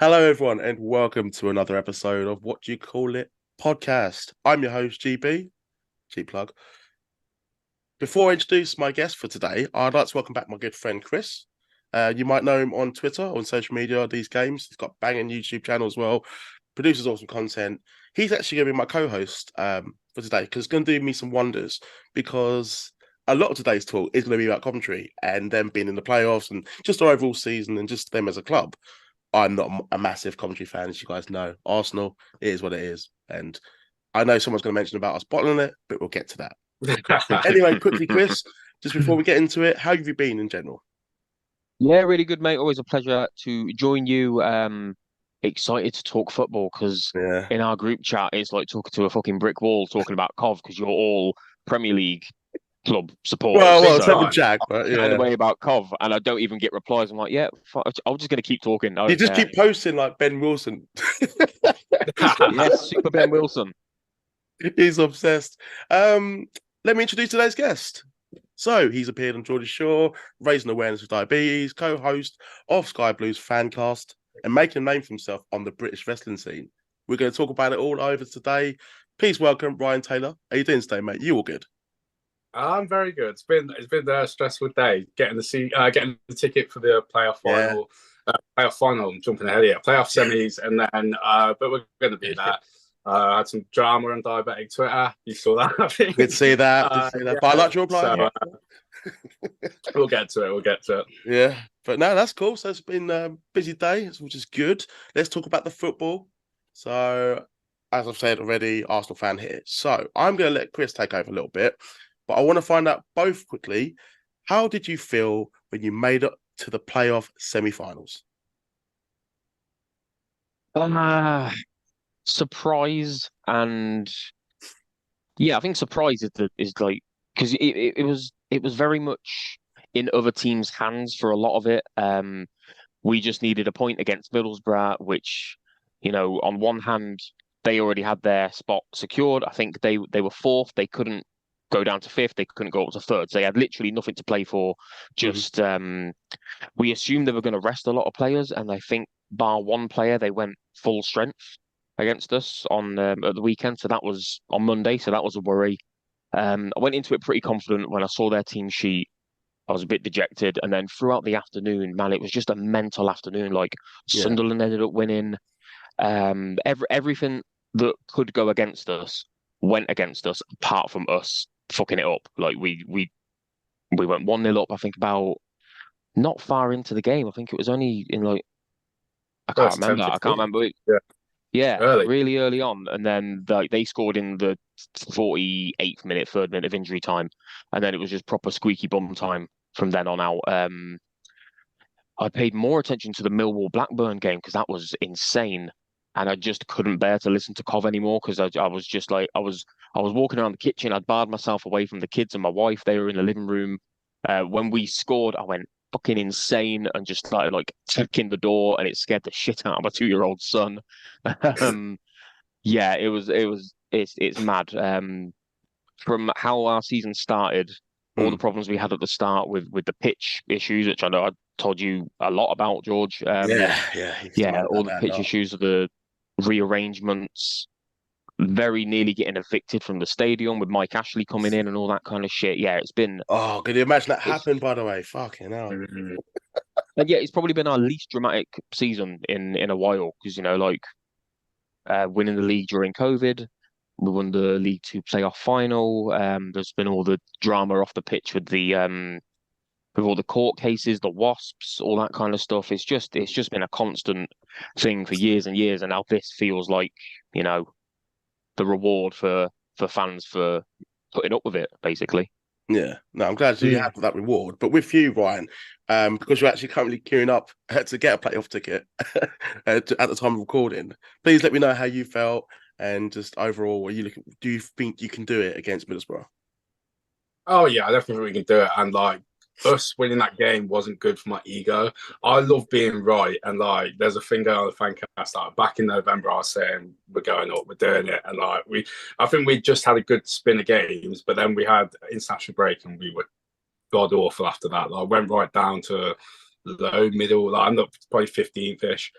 Hello, everyone, and welcome to another episode of What Do You Call It podcast. I'm your host, GB. Cheap plug. Before I introduce my guest for today, I'd like to welcome back my good friend Chris. You might know him on Twitter, on social media, these games. He's got a banging YouTube channel as well, produces awesome content. He's actually going to be my co-host for today because it's going to do me some wonders because a lot of today's talk is going to be about Coventry and them being in the playoffs and just the overall season and just them as a club. I'm not a massive Coventry fan, as you guys know. Arsenal, it is what it is. And I know someone's going to mention about us bottling it, but we'll get to that. Anyway, quickly, Chris, just before we get into it, how have you been in general? Yeah, really good, mate. Always a pleasure to join you. Excited to talk football because Yeah. in our group chat, it's like talking to a fucking brick wall talking about Cov because you're all Premier League club supporters. Well, Big except for So time. Jack, but kind of yeah. way about Cov, and I don't even get replies. I'm like, yeah, I'm just gonna keep talking. I You don't just care. keep posting like Ben Wilson. Yes, Super Ben Wilson. He's obsessed. Um, Let me introduce today's guest. So he's appeared on Geordie Shore, raising awareness of diabetes, co-host of Sky Blues Fancast, and making a name for himself on the British wrestling scene. We're going to talk about it all over today. Please welcome Ryan Taylor. How you doing today, mate? You all good? I'm very good. It's been a stressful day getting the ticket for the playoff Yeah. final. Playoff final. I'm jumping ahead here. Playoff semis, and then but we're going to be there. I had some drama on diabetic Twitter. You saw that, I Did think. see that. Did see that. But I Yeah. like your reply. So we'll get to it. We'll get to it. Yeah. But no, that's cool. So it's been a busy day, which is good. Let's talk about the football. So, as I've said already, Arsenal fan here. So I'm going to let Chris take over a little bit. But I want to find out both quickly, how did you feel when you made it to the playoff semi-finals? Uh, Surprise and yeah, I think surprise is like because it was very much in other teams' hands for a lot of it. We just needed a point against Middlesbrough, which, on one hand, they already had their spot secured. I think they were fourth. They couldn't go down to fifth. They couldn't go up to third. So they had literally nothing to play for. Mhm. Just we assumed they were going to rest a lot of players, and I think bar one player, they went full strength against us on at the weekend. So that was on Monday. So that was a worry. I went into it pretty confident when I saw their team sheet. I was a bit dejected. And then throughout the afternoon, man, it was just a mental afternoon. Like Yeah. Sunderland ended up winning. Everything that could go against us went against us, apart from us fucking it up. Like we went 1-0 up, I think about not far into the game. I think it was only in like I can't First 10, remember. I can't 15. remember. Yeah, Yeah, early. really early on. And then they scored in the 48th minute, third minute of injury time. And then it was just proper squeaky bum time from then on out. I paid more attention to the Millwall Blackburn game because that was insane. And I just couldn't bear to listen to Cov anymore because I was just like I was walking around the kitchen. I'd barred myself away from the kids and my wife. They were in the living room. When we scored, I went fucking insane and just started like checking the door, and it scared the shit out of my 2-year-old son. um, yeah, it's mad. From how our season started, all the Mm. problems we had at the start with the pitch issues, which I know I told you a lot about, George. Yeah. He used to Yeah, moan all about the that a pitch lot. issues, the rearrangements, very nearly getting evicted from the stadium with Mike Ashley coming in and all that kind of shit. Yeah, Oh, could you imagine that it's happened, by the way? Fucking hell. Mm. and yeah, it's probably been our least dramatic season in a while because like winning the league during COVID. We won the League Two playoff final. There's been all the drama off the pitch with all the court cases, the wasps, all that kind of stuff. It's just been a constant thing for years and years, and now this feels like you know the reward for fans for putting up with it, basically. Yeah, no, I'm glad you Mm. have that reward. But with you, Ryan, because you're actually currently queuing up to get a playoff ticket at the time of recording, please let me know how you felt and just overall, are you looking? Do you think you can do it against Middlesbrough? Oh yeah, I definitely think we can do it. And like us winning that game wasn't good for my ego. I love being right, and like there's a thing going on the fancast. Like back in November, I was saying we're going up, we're doing it, and like I think we just had a good spin of games, but then we had international break, and we were god awful after that. Like went right down to low middle. Like I'm up probably 15th ish.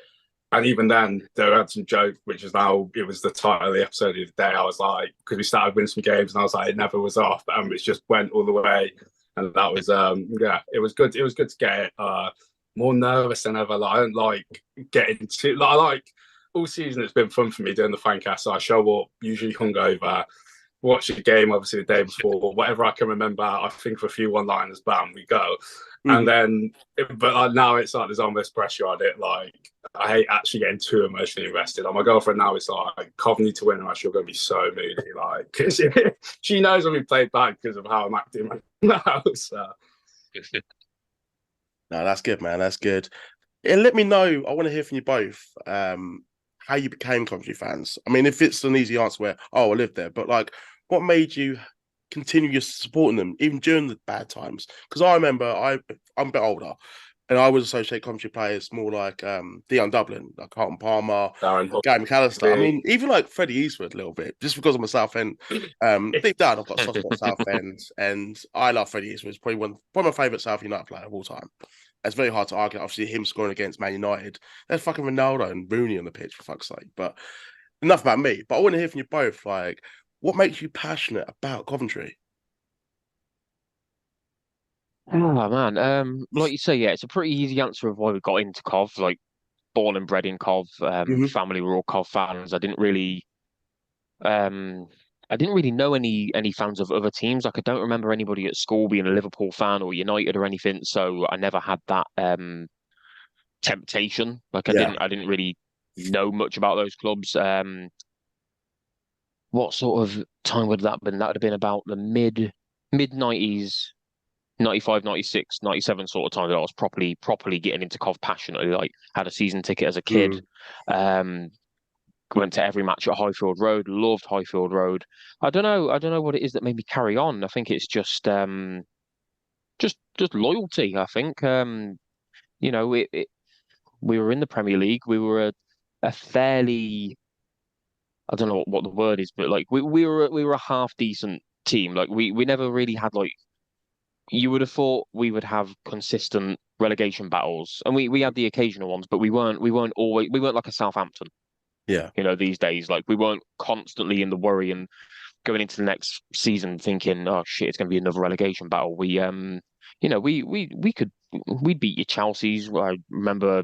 And even then, they had some joke, which is now it was the title of the episode of the day. I was like, because we started winning some games, and I was like, it never was off, and it just went all the way. And that was, it was good. It was good to get more nervous than ever. Like, I don't like getting too. Like, I like all season. It's been fun for me doing the fan cast. So I show up usually hungover, watch the game obviously the day before, whatever I can remember. I think of a few one-liners, bam, we go. And then, but like now it's like there's almost pressure on it. Like I hate actually getting too emotionally invested. Like my girlfriend now is like, Cov need to win, or she'll going to be so moody. Like, cause she knows when we played bad because of how I'm acting now. So. No, that's good, man. That's good. And let me know. I want to hear from you both. How you became Coventry fans. I mean, if it's an easy answer where, oh, I lived there, but like, what made you continue supporting them even during the bad times? Because I remember I'm a bit older, and I would associate Coventry players more like Dion Dublin, like Carlton Palmer, Gary McAllister. I mean, even like Freddie Eastwood a little bit, just because I'm a South End. Deep down, I've got a soft spot South End, and I love Freddie Eastwood. He's probably one of my favourite South United player of all time. It's very hard to argue. Obviously, him scoring against Man United. There's fucking Ronaldo and Rooney on the pitch, for fuck's sake. But enough about me. But I want to hear from you both. Like, what makes you passionate about Coventry? Oh man, like you say, yeah, it's a pretty easy answer of why we got into Cov. Like, born and bred in Cov, family were all Cov fans. Um, I didn't really know any fans of other teams. Like, I don't remember anybody at school being a Liverpool fan or United or anything. So I never had that temptation. Like, I didn't really know much about those clubs. What sort of time would that have been? That would have been about the mid 90s. 95, 96, 97 sort of time that I was properly getting into Cov passionately. Like, had a season ticket as a kid. Went to every match at Highfield Road, loved Highfield Road. I don't know what it is that made me carry on. I think it's just loyalty, I think. You know, we were in the Premier League. We were a fairly, I don't know what the word is, but like we were a half decent team. Like we never really had, like, you would have thought we would have consistent relegation battles, and we had the occasional ones, but we weren't like a Southampton. Yeah. You know, these days, like, we weren't constantly in the worry and going into the next season thinking, oh shit, it's going to be another relegation battle. You know, we'd beat your Chelsea's. I remember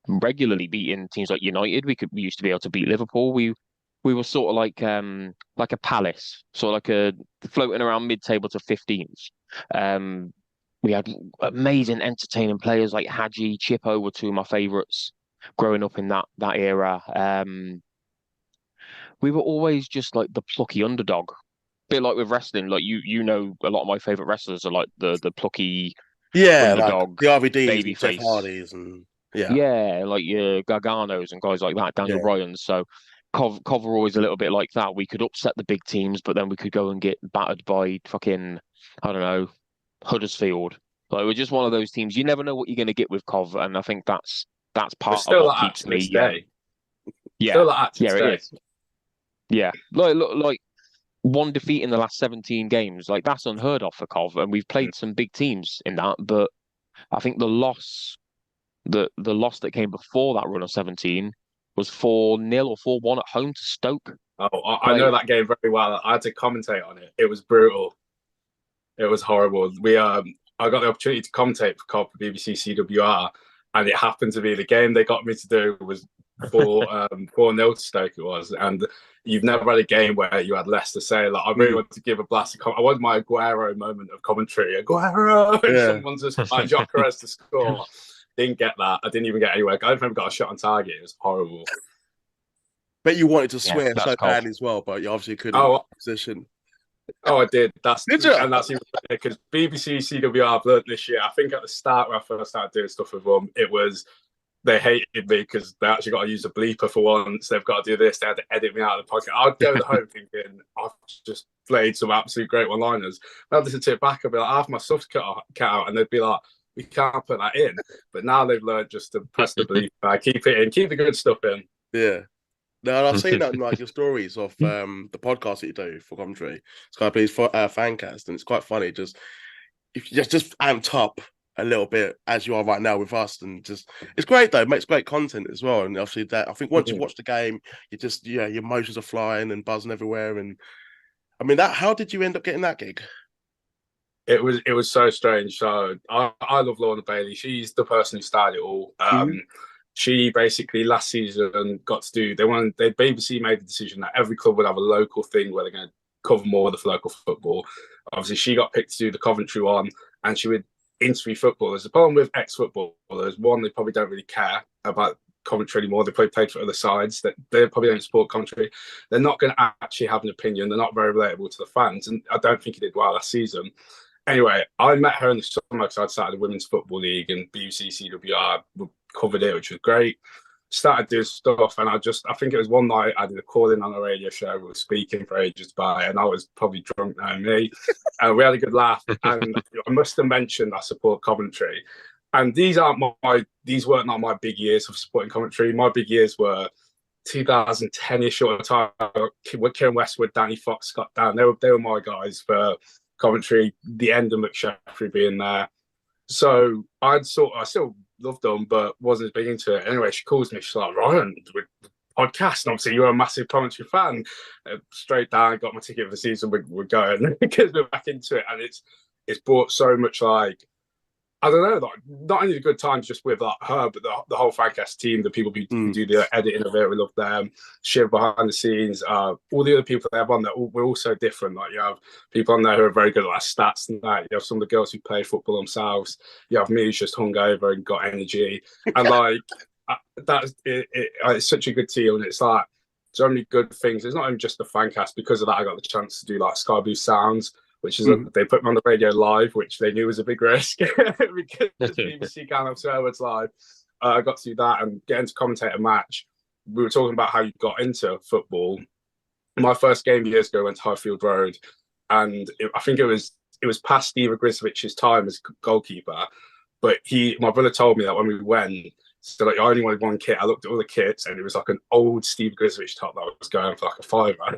regularly beating teams like United. We used to be able to beat Liverpool. We were sort of like a Palace, sort of like a floating around mid-table to 15s. We had amazing, entertaining players like Hadji, Chippo were two of my favourites growing up in that era. We were always just like the plucky underdog. Bit like with wrestling, like you know, a lot of my favorite wrestlers are like the plucky underdog, like the RVDs, baby and Jeff face. Hardys, and Yeah, like your Garganos and guys like that, Daniel Ryans. So Cov were always a little bit like that. We could upset the big teams, but then we could go and get battered by fucking, I don't know, Huddersfield. Like, we're just one of those teams. You never know what you're going to get with Cov, and I think that's It's part of still what like keeps to this me. day. Yeah, Still like to yeah, this it day. is. Yeah, like one defeat in the last 17 games, like, that's unheard of for Cov, and we've played some big teams in that. But I think the loss that came before that run of 17 was 4-0 or 4-1 at home to Stoke. Oh, I know that game very well. I had to commentate on it. It was brutal. It was horrible. I got the opportunity to commentate for Cov for BBC CWR, and it happened to be the game they got me to do was 4-0 to Stoke. It was, and you've never had a game where you had less to say. Like, I really wanted to give a blast. I wanted my Aguero moment of commentary. Aguero, and someone's just like Jokeres to score. Didn't get that. I didn't even get anywhere. I don't think I got a shot on target. It was horrible. Bet you wanted to swear so Cov. badly as well, but you obviously couldn't. Position. Oh, I did. Did you? And that's even because BBC CWR I've learned this year. I think at the start when I first started doing stuff with them, it was they hated me because they actually got to use a bleeper for once. They've got to do this. They had to edit me out of the podcast. I'd go home thinking I've just played some absolute great one-liners. I'd listen to it back. I'd be like, half my stuff's cut out, and they'd be like, we can't put that in. But now they've learned just to press the bleeper, keep it in, keep the good stuff in. Yeah. No, I've seen that in like your stories of the podcast that you do for Coventry. It's kind of please Fancast, and it's quite funny. Just if you just amped up a little bit as you are right now with us, and just it's great though. It makes great content as well. And obviously, that I think once you watch the game, you just your emotions are flying and buzzing everywhere. And I mean, that how did you end up getting that gig? It was so strange. So I love Lorna Bailey. She's the person who started it all. She basically last season got to do. They BBC made the decision that every club would have a local thing where they're going to cover more of the local football. Obviously, she got picked to do the Coventry one, and she would interview footballers. The problem with ex-footballers, one, they probably don't really care about Coventry anymore. They probably played for other sides. That they probably don't support Coventry. They're not going to actually have an opinion. They're not very relatable to the fans, and I don't think he did well last season. Anyway, I met her in the summer because I'd started the Women's Football League and BBC CWR covered it, which was great. Started doing stuff, and I think it was one night I did a call in on a radio show. We were speaking for ages about it, and I was probably drunk knowing me. And we had a good laugh. And I must have mentioned I support Coventry. And these weren't not my big years of supporting Coventry. My big years were 2010-ish sort of time. With Kieran Westwood, Danny Fox, Scott Dan. They were my guys for Coventry, the end of McSheffrey being there. So I still loved them, but wasn't as big into it. Anyway, she calls me, she's like, Ryan, with podcast, and obviously you're a massive Coventry fan. Straight down, got my ticket for the season, we're going because we're back into it. And it's brought so much, like, I don't know, like, not only the good times just with like her, but the whole Fancast team, the people who do the editing of it, we love them. Share behind the scenes, all the other people they have on there, we're all so different. Like, you have people on there who are very good at like stats and that. You have some of the girls who play football themselves. You have me who's just hungover and got energy, and like it's such a good team, and it's like so many good things. It's not even just the Fancast. Because of that, I got the chance to do like Sky Blue Sounds, which is they put me on the radio live, which they knew was a big risk because BBC can't have swearwords live. I got to do that and get into commentate a match. We were talking about how you got into football. My first game years ago, I went to Highfield Road, and I think it was past Steve Grizovich's time as goalkeeper. But my brother told me that when we went, so like I only wanted one kit. I looked at all the kits, and it was like an old Steve Grizovich top that was going for like a £5.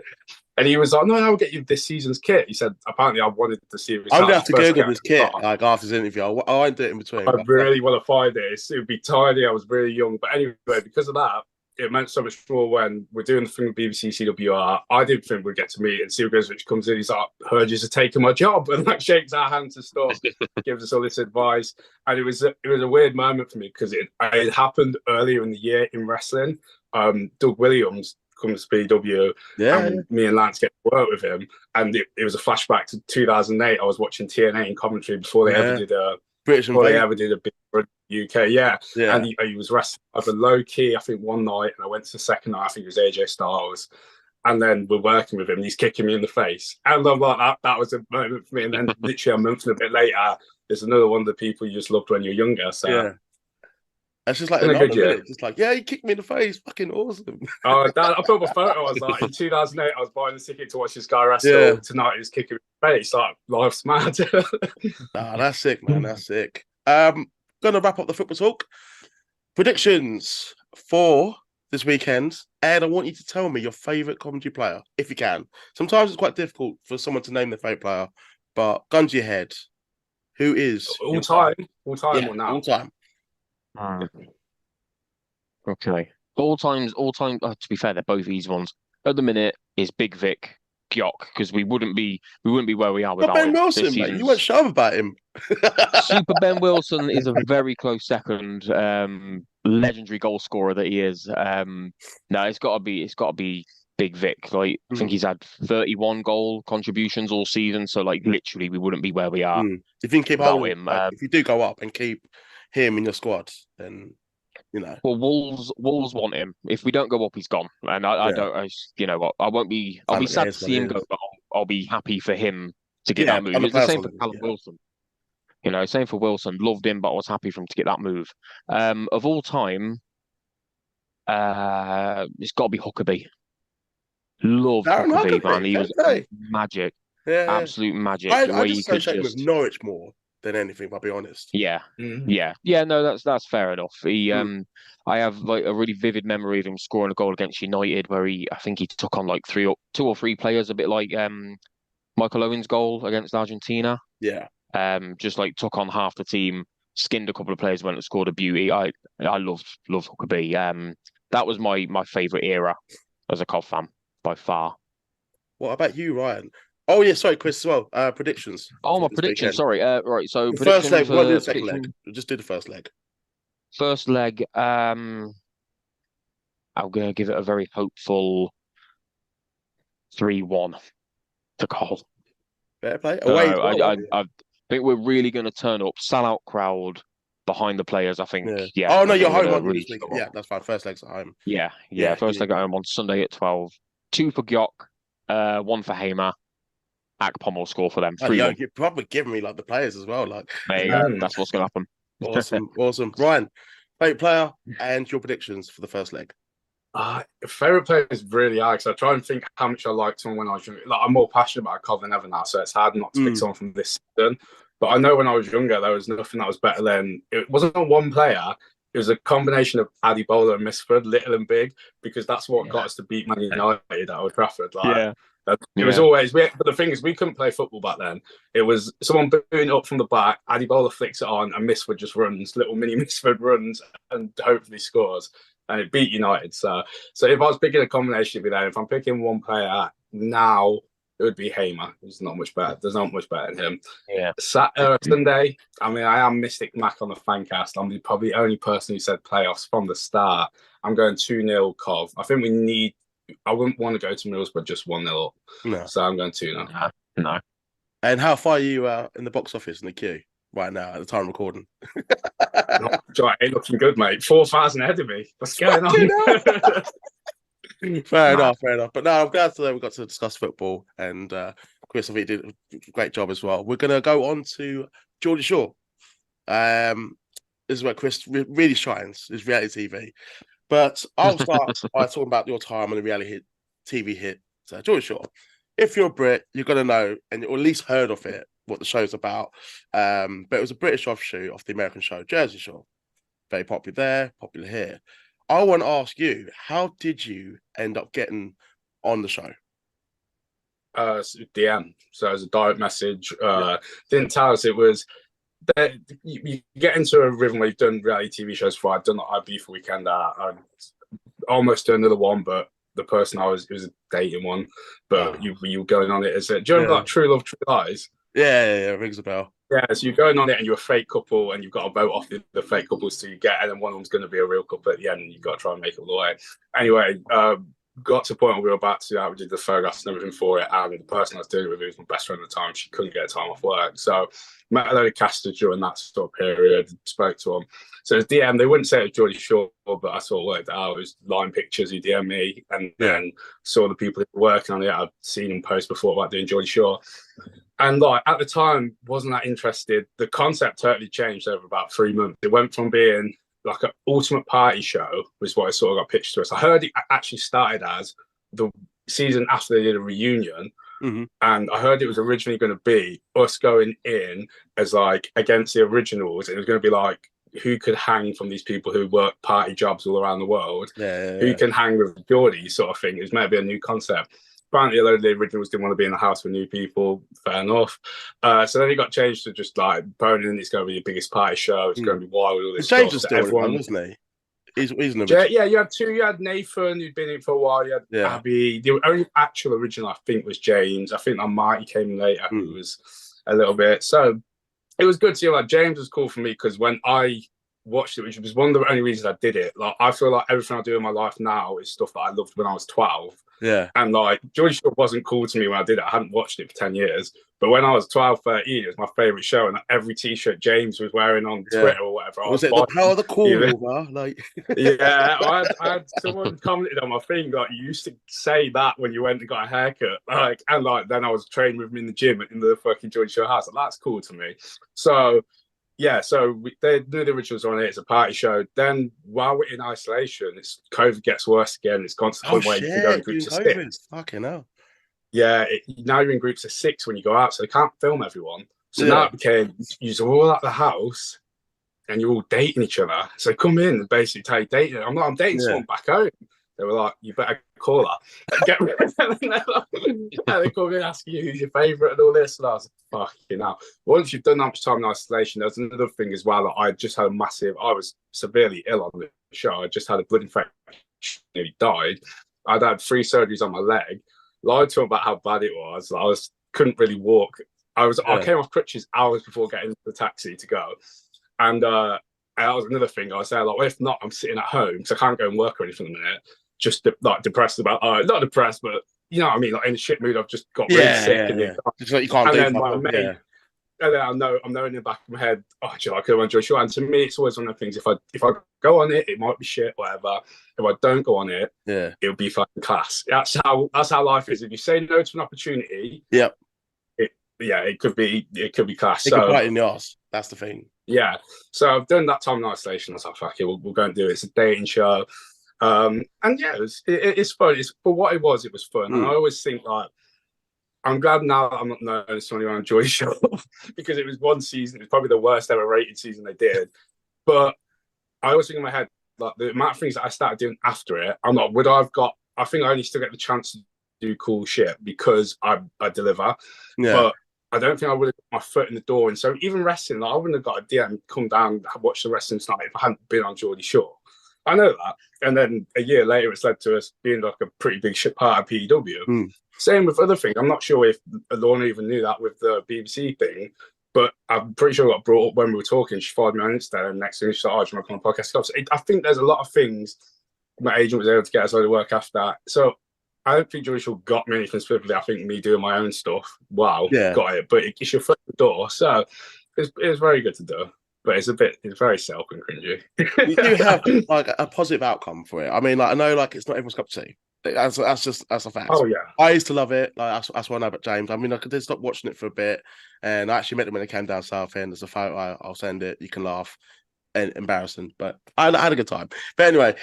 And he was like, no, I'll get you this season's kit. He said, apparently I wanted to see if I'm going to have to Google this kit like after this interview. I won't do it in between. I really want to find it. It would be tiny. I was really young. But anyway, because of that, it meant so much more when we're doing the thing with BBC CWR. I didn't think we'd get to meet. And Steve Grizovich comes in. He's like, heard you're taking my job. And like shakes our hands and stuff, gives us all this advice. And it was a weird moment for me because it happened earlier in the year in wrestling. Doug Williams comes to BW, and me and Lance get to work with him, and it was a flashback to 2008. I was watching TNA in Coventry before they ever did a big UK, and he was wrestling over low key. I think one night, and I went to the second night. I think it was AJ Styles, and then we're working with him, and he's kicking me in the face, and I'm like, that was a moment for me. And then literally a month and a bit later, there's another one of the people you just loved when you're younger. So. Yeah. It's just like another minute. Just like, he kicked me in the face. Fucking awesome. Oh, Dad, I put my photo. I was like, in 2008, I was buying the ticket to watch this guy wrestle. Yeah. Tonight, he was kicking me in the face. Like, life's mad. That's sick, man. That's sick. Gonna wrap up the football talk. Predictions for this weekend. Ed, I want you to tell me your favourite Coventry player, if you can. Sometimes it's quite difficult for someone to name their favourite player, but gun to your head. Who is all time? All time or now? All time. Okay. All time. To be fair, they're both easy ones. At the minute is Big Vic Gyok, because we wouldn't be where we are without Ben him. Wilson, mate. You weren't sure about him. Super Ben Wilson is a very close second. Legendary goal scorer that he is. No, it's got to be Big Vic. Like I think he's had 31 goal contributions all season. So like literally, we wouldn't be where we are. If you can keep him, if you do go up and keep him in your squad, then you know. Well, Wolves want him. If we don't go up, he's gone. And I don't. You know what? I won't be. I'll be sad to see him go, but I'll be happy for him to get that move. It's the same for Callum Wilson. You know, same for Wilson. Loved him, but I was happy for him to get that move. Of all time, it's got to be Huckabee. Loved Huckabee, man. He was magic. Yeah, absolute magic. I just associate with Norwich more than anything, I'll be honest. Yeah. No, that's fair enough. He, I have like a really vivid memory of him scoring a goal against United, where I think he took on like two or three players, a bit like Michael Owen's goal against Argentina. Yeah. Just like took on half the team, skinned a couple of players, went and scored a beauty. I loved Huckabee. That was my favourite era as a Cov fan by far. What about you, Ryan? Oh yeah, sorry, Chris as well. Predictions. Oh, for my this prediction. weekend. Sorry. Right. So The first leg. prediction We won't do for the second leg. prediction. We'll just do the first leg. First leg. I'm gonna give it a very hopeful 3-1 to Col. Better play No, away. As well, right? I think we're really going to turn up, sell-out crowd behind the players. I think, yeah. Oh no, I you're think we're home gonna on really this week. show Yeah, up. that's fine. First leg's at home. Yeah. Yeah, First leg at home on Sunday at 12. 2 for Gyok, 1 for Hamer. Akpom will score for them. Oh, yo, 3-1. you're probably giving me like the players as well. Like, There you go. That's what's going to happen. awesome. Ryan, favourite player and your predictions for the first leg. Favorite player is really hard because I try and think how much I liked someone when I was younger. Like, I'm more passionate about Cov than ever now, so it's hard not to pick someone from this season. But I know when I was younger, there was nothing that was better than. It wasn't one player. It was a combination of Adibola and Misford, little and big, because that's what got us to beat Man United at Old Trafford. Like, it was always. But the thing is, we couldn't play football back then. It was someone booting up from the back, Adibola flicks it on, and Misford just runs, little mini Misford runs, and hopefully scores. And it beat United. So if I was picking a combination with that, if I'm picking one player now, it would be Hamer. There's not much better. There's not much better than him. Yeah. Sunday, I mean, I am Mystic Mac on the Fancast. I'm probably the only person who said playoffs from the start. I'm going 2-0 Cov. I think I wouldn't want to go to Middlesbrough just 1-0 up. No. So I'm going 2-0. No. And how far are you in the box office in the queue right now at the time of recording? Ain't looking good, mate. 4,000 ahead of me. What's going on? Fair enough. But no, I'm glad today we got to discuss football, and Chris, I think did a great job as well. We're going to go on to Geordie Shore. This is where Chris really shines, his reality TV. But I'll start by talking about your time on the reality TV hit Geordie Shore. If you're a Brit, you're going to know, and or at least heard of it, what the show's about. But it was a British offshoot of the American show Jersey Shore. Very popular there, popular here. I want to ask you, how did you end up getting on the show? DM. So it was a direct message. Didn't tell us it was. You get into a rhythm where you've done reality TV shows before. I've done the IB for Weekend. I almost done another one, but the person it was a dating one. But you were going on it as a. Do you remember like True Love, True Lies? Yeah, rings a bell. Yeah, so you're going on it and you're a fake couple and you've got to vote off the fake couples till you get, and then one of them's going to be a real couple at the end and you've got to try and make it all the way. Anyway, got to the point where we were about to do that. We did the photographs and everything for it, and the person I was doing it with was my best friend at the time. She couldn't get time off work. So met a load of casters during that sort of period, spoke to them. So it was DM. They wouldn't say it was Geordie Shore, but I sort of worked out. It was line pictures who DM me, and then saw the people who were working on it. I'd seen them post before about doing Geordie Shore. And like at the time, wasn't that interested. The concept totally changed over about 3 months. It went from being like an ultimate party show, was what I sort of got pitched to us. I heard it actually started as the season after they did a reunion. Mm-hmm. And I heard it was originally going to be us going in as like against the originals. It was going to be like who could hang from these people who work party jobs all around the world. Who can hang with Geordie sort of thing. It was maybe a new concept. Apparently, a load of the originals didn't want to be in the house with new people. Fair enough. So then it got changed to just like Bonin. It's going to be the biggest party show. It's going to be wild. All this James was stuff. still Everyone, wasn't he? He's yeah, you had two. You had Nathan, who'd been in for a while. You had Abby. The only actual original, I think, was James. I think that Marty came later, who was a little bit. So it was good to see. Like James was cool for me because when I watched it, which was one of the only reasons I did it. Like I feel like everything I do in my life now is stuff that I loved when I was 12. Yeah. And like Geordie Shore wasn't cool to me when I did it. I hadn't watched it for 10 years. But when I was 12, 13, it was my favourite show. And every t-shirt James was wearing on Twitter or whatever. Was it the power of the cool? Like I had someone commented on my thing, like you used to say that when you went and got a haircut. Like and like then I was training with him in the gym in the fucking Geordie Shore house. Like, that's cool to me. So yeah, so they knew the originals on it. It's a party show. Then while we're in isolation, COVID gets worse again. It's constantly waiting to go in groups of 6. Fucking hell. Yeah, now you're in groups of 6 when you go out, so they can't film everyone. So now it became you're all at the house and you're all dating each other. So come in and basically tell you dating. I'm dating someone back home. They were like, you better call her. Get rid of her. And they called me and asked you who's your favourite and all this. And I was like, fucking hell. Once you've done that much time in isolation, there's another thing as well that I just had I was severely ill on the show. I just had a blood infection, nearly died. I'd had 3 surgeries on my leg. Lied to him about how bad it was. Couldn't really walk. I came off crutches hours before getting the taxi to go. And that was another thing. I said, like, well, if not, I'm sitting at home because I can't go and work or anything in a minute. Just depressed about, not depressed, but you know what I mean, like in a shit mood. I've just got really sick. Just like you can't do. And then my mate, and then I know in the back of my head, do you like to enjoy a show? And to me, it's always one of the things. If I go on it might be shit, whatever. If I don't go on it, it'll be fucking class. That's how life is. If you say no to an opportunity, it could be class. It could bite in the arse. That's the thing. Yeah. So I've done that time in isolation. I was like, fuck it, we'll go and do it. It's a dating show. And yeah, it's fun. For what it was fun. And I always think, like, I'm glad now that I'm not known as someone on Geordie show because it was one season. It was probably the worst ever rated season they did. But I always think in my head, like, the amount of things that I started doing after it, I think I only still get the chance to do cool shit because I deliver. Yeah. But I don't think I would have got my foot in the door. And so even wrestling, like, I wouldn't have got a DM, come down, watch the wrestling tonight if I hadn't been on Geordie Shore. I know that. And then a year later, it's led to us being like a pretty big shit part of PEW. Same with other things. I'm not sure if Lorna even knew that with the BBC thing, but I'm pretty sure it got brought up when we were talking. She followed me on Insta, and next thing she said, "Oh, do you want to come on a podcast?" So I think there's a lot of things my agent was able to get us out of work after that. So I don't think Geordie Shore got me anything specifically. I think me doing my own stuff, got it. But it gets your foot in the door. So it's very good to do. But it's very self and cringy. You do have like a positive outcome for it. I mean, like, I know, like, it's not everyone's cup of tea. That's a fact. Oh yeah, I used to love it. Like, that's what I know about James. I mean, I did stop watching it for a bit, and I actually met him when they came down South End. There's a photo. I'll send it. You can laugh. And embarrassing, but I had a good time. But anyway,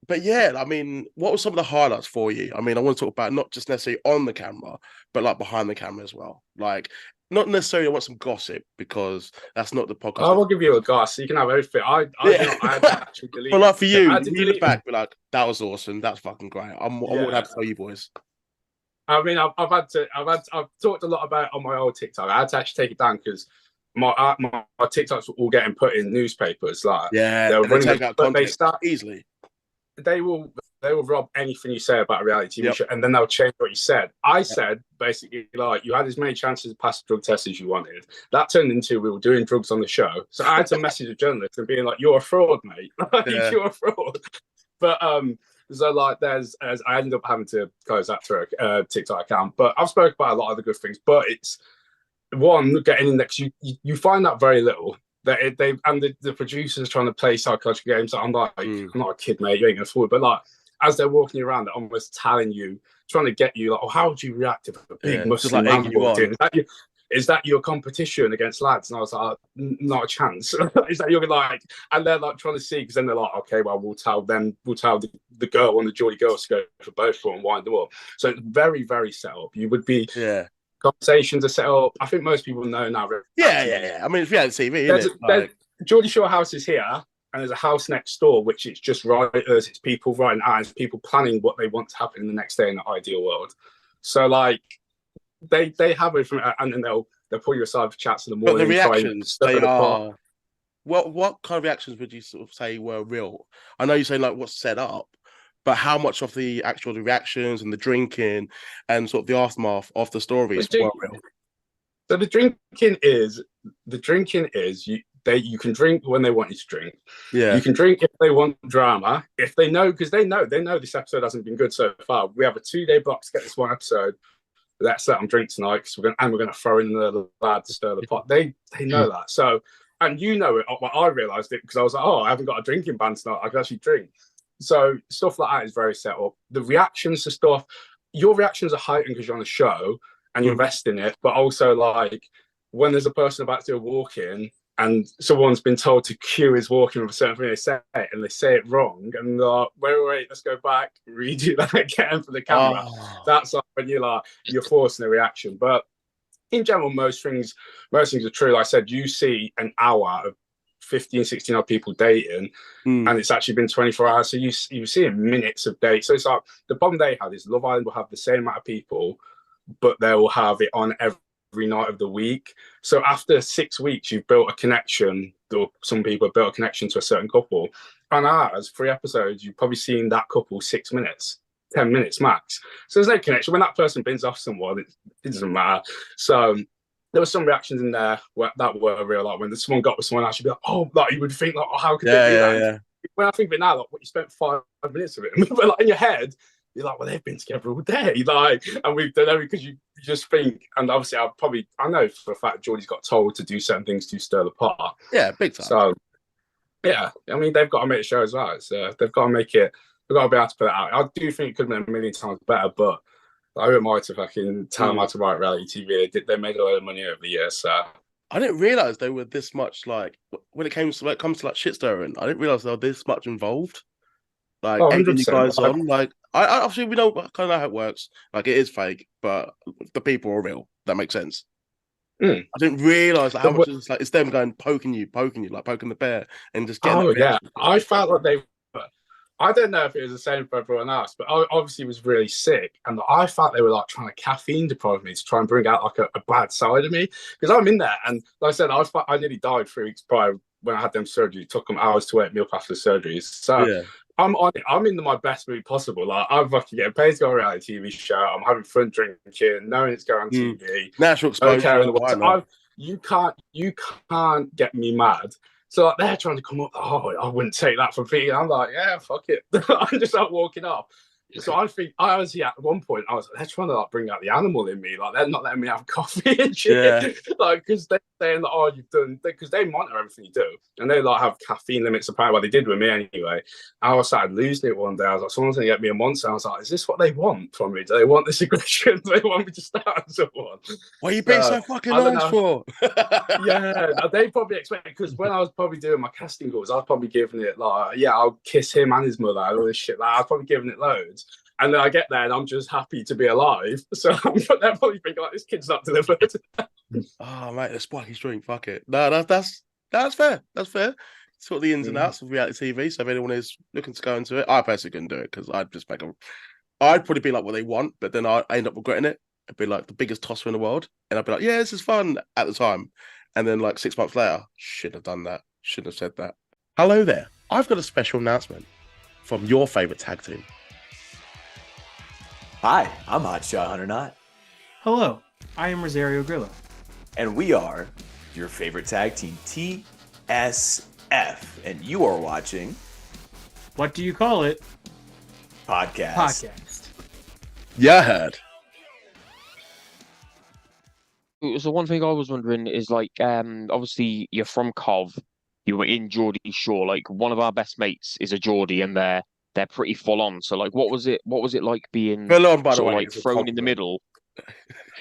but yeah, I mean, what were some of the highlights for you? I mean, I want to talk about not just necessarily on the camera, but like behind the camera as well. Like, not necessarily I want some gossip because that's not the podcast. I will give you a gossip. You can have everything. I had to actually delete. But like for you, you look back, be like, that was awesome. That's fucking great. I'm more than happy to tell you boys. I mean, I've talked a lot about it on my old TikTok. I had to actually take it down because my TikToks were all getting put in newspapers. Like, they were running out content easily. They will rob anything you say about a reality TV show, and then they'll change what you said. I said basically, like, you had as many chances to pass the drug test as you wanted. That turned into we were doing drugs on the show. So I had to message a journalist and being like, "You're a fraud, mate. You're a fraud." But so like, I ended up having to close that TikTok account. But I've spoken about a lot of the good things. But it's one, getting in next. You find that very little. The producers trying to play psychological games. I'm like, I'm not a kid, mate. You ain't gonna afford. But like, as they're walking you around, they're almost telling you, trying to get you, like, oh, how would you react if a big Muslim man walked in? Is that your competition against lads? And I was like, not a chance. Is that you're like, and they're like trying to see, because then they're like, okay, well, we'll tell the girl and the Geordie girls to go for both for and wind them up. So it's very, very set up. You would be conversations are set up. I think most people know now. Yeah. I mean, it's reality TV. Geordie Shore house is here, and there's a house next door, which it's just writers, it's people writing ads, people planning what they want to happen in the next day in the ideal world. So like, they have it from, and then they'll pull you aside for chats in the morning. But the reactions, they are. What kind of reactions would you sort of say were real? I know you're saying like what's set up, but how much of the actual reactions and the drinking and sort of the aftermath of the stories were real? So the drinking is you can drink when they want you to drink. Yeah. You can drink if they want drama. If they know, because they know this episode hasn't been good so far. We have a 2-day block to get this one episode. Let's let them drink tonight because we're going to throw in the lad to stir the pot. They know that. So, and you know it. Well, I realised it because I was like, oh, I haven't got a drinking ban tonight. I can actually drink. So stuff like that is very set up. The reactions to stuff, your reactions are heightened because you're on the show and you invest in it. But also, like, when there's a person about to do a walk-in and someone's been told to cue his walk-in with a certain thing they say it, and they say it wrong, and they're like, wait, let's go back, redo that again for the camera. That's like when you're forcing a reaction. But in general, most things are true. Like I said, you see an hour of 15, 16 odd people dating, and it's actually been 24 hours. So you see minutes of dates. So it's like the problem they had is Love Island will have the same amount of people, but they will have it on every night of the week. So after 6 weeks, you've built a connection, or some people have built a connection to a certain couple. On ours, 3 episodes, you've probably seen that couple 6 minutes, 10 minutes max. So there's no connection. When that person bins off someone, it doesn't matter. So there were some reactions in there that were real. Like when someone got with someone else, you'd be like, oh, like you would think, like, oh, how could they do that? Yeah. When I think of it now, like, what, you spent 5 minutes of it, but like in your head, you're like, well, they've been together all day, like, and we've done everything because you just think. And obviously, I know for a fact Geordie's got told to do certain things to stir the pot. Yeah, big time. So yeah, I mean, they've got to make the show as well. So they've got to make it. They've got to be able to put it out. I do think it could have been a million times better, but I wouldn't mind to fucking tell them how to write reality TV. They made a lot of money over the years, so. I didn't realize they were this much, like, when it comes to like shit stirring. I didn't realize they were this much involved. Like, egging you guys on. Like, I obviously we know kind of know how it works. Like, it is fake, but the people are real. That makes sense. I didn't realize how much it's like. It's them going poking you, like poking the bear, and just getting. Oh yeah, I felt like they. I don't know if it was the same for everyone else, but I obviously was really sick, and I felt they were like trying to caffeine deprive me to try and bring out like a bad side of me, because I'm in there, and like I said, I nearly died 3 weeks prior when I had them surgery. It took them hours to wake me up after the surgeries, so yeah. I'm on it. I'm in my best mood possible. Like, I'm fucking getting paid to go on a reality TV show. I'm having fun drinking, knowing it's going on TV. Natural exposure. You can't get me mad. So like, they're trying to come up. Oh, I wouldn't take that from Pete. I'm like, yeah, fuck it. I'm just like walking off. So I think I was at one point. I was like, they're trying to like bring out the animal in me. Like, they're not letting me have coffee and shit. Yeah. Like, because they're saying like, oh, you've done, because they monitor everything you do, and they like have caffeine limits. Apparently, what they did with me anyway. I was started losing it one day. I was like, someone's gonna get me a monster. I was like, is this what they want from me? Do they want this aggression? Do they want me to start someone? What are you being so fucking nice for? Yeah, they probably expect, because when I was probably doing my casting calls, I was probably giving it like, yeah, I'll kiss him and his mother and all this shit. Like, I was probably giving it loads. And then I get there and I'm just happy to be alive. So they're probably thinking like, this kid's not delivered. Oh mate, the spiky drink, fuck it. No, that's fair. That's fair. Sort of the ins and outs of reality TV. So if anyone is looking to go into it, I personally couldn't do it because I'd probably be like what they want, but then I end up regretting it. I'd be like the biggest tosser in the world, and I'd be like, yeah, this is fun at the time, and then like 6 months later, shouldn't have done that. Shouldn't have said that. Hello there. I've got a special announcement from your favorite tag team. Hi, I'm Hotshot Hunter Knott. Hello, I am Rosario Grillo. And we are your favorite tag team, TSF. And you are watching... What do you call it? Podcast. Yeah, I heard. So one thing I was wondering is like, obviously you're from Cov, you were in Geordie Shore. Like, one of our best mates is a Geordie, and they're pretty full on. So like, what was it like being full on, by the way, like thrown in the middle?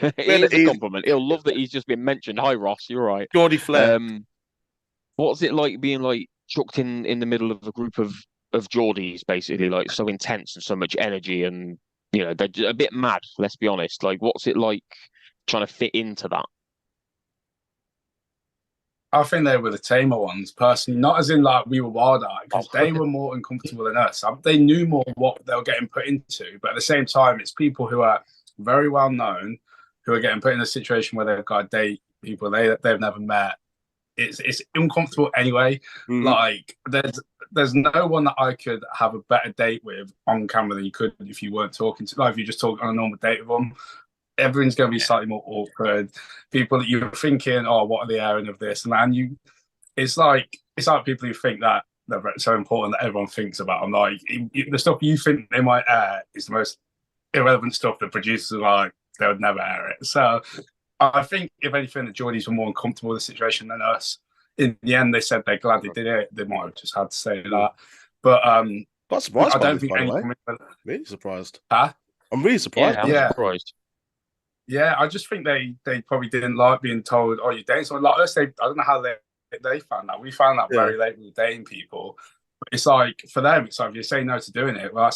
It is a compliment. He'll love that he's just been mentioned. Hi Ross, you're right. Geordie Flair. What's it like being like chucked in the middle of a group of Geordies, basically, like so intense and so much energy, and you know, they're a bit mad, let's be honest. Like, what's it like trying to fit into that? I think they were the tamer ones, personally, not as in like we were wild-eyed, because they were more uncomfortable than us. They knew more what they were getting put into, but at the same time, it's people who are very well known, who are getting put in a situation where they've got to date people they've never met. It's uncomfortable anyway. Like, there's no one that I could have a better date with on camera than you could if you weren't talking to, like, if you just talk on a normal date with them. Everyone's going to be slightly more awkward. People that you're thinking, oh, what are the airing of this? And it's like people who think that they're so important that everyone thinks about them. Like, the stuff you think they might air is the most irrelevant stuff that producers are like, they would never air it. So I think, if anything, the Geordies were more uncomfortable with the situation than us. In the end, they said they're glad they did it. They might have just had to say that. But quite surprised. I don't think anyone. Really surprised. Huh? I'm really surprised. Yeah, I'm surprised. Yeah, I just think they probably didn't like being told, oh, you're dating someone like us. I don't know how they found that. We found that very late with dating people. But it's like, for them, it's like, if you say no to doing it, well,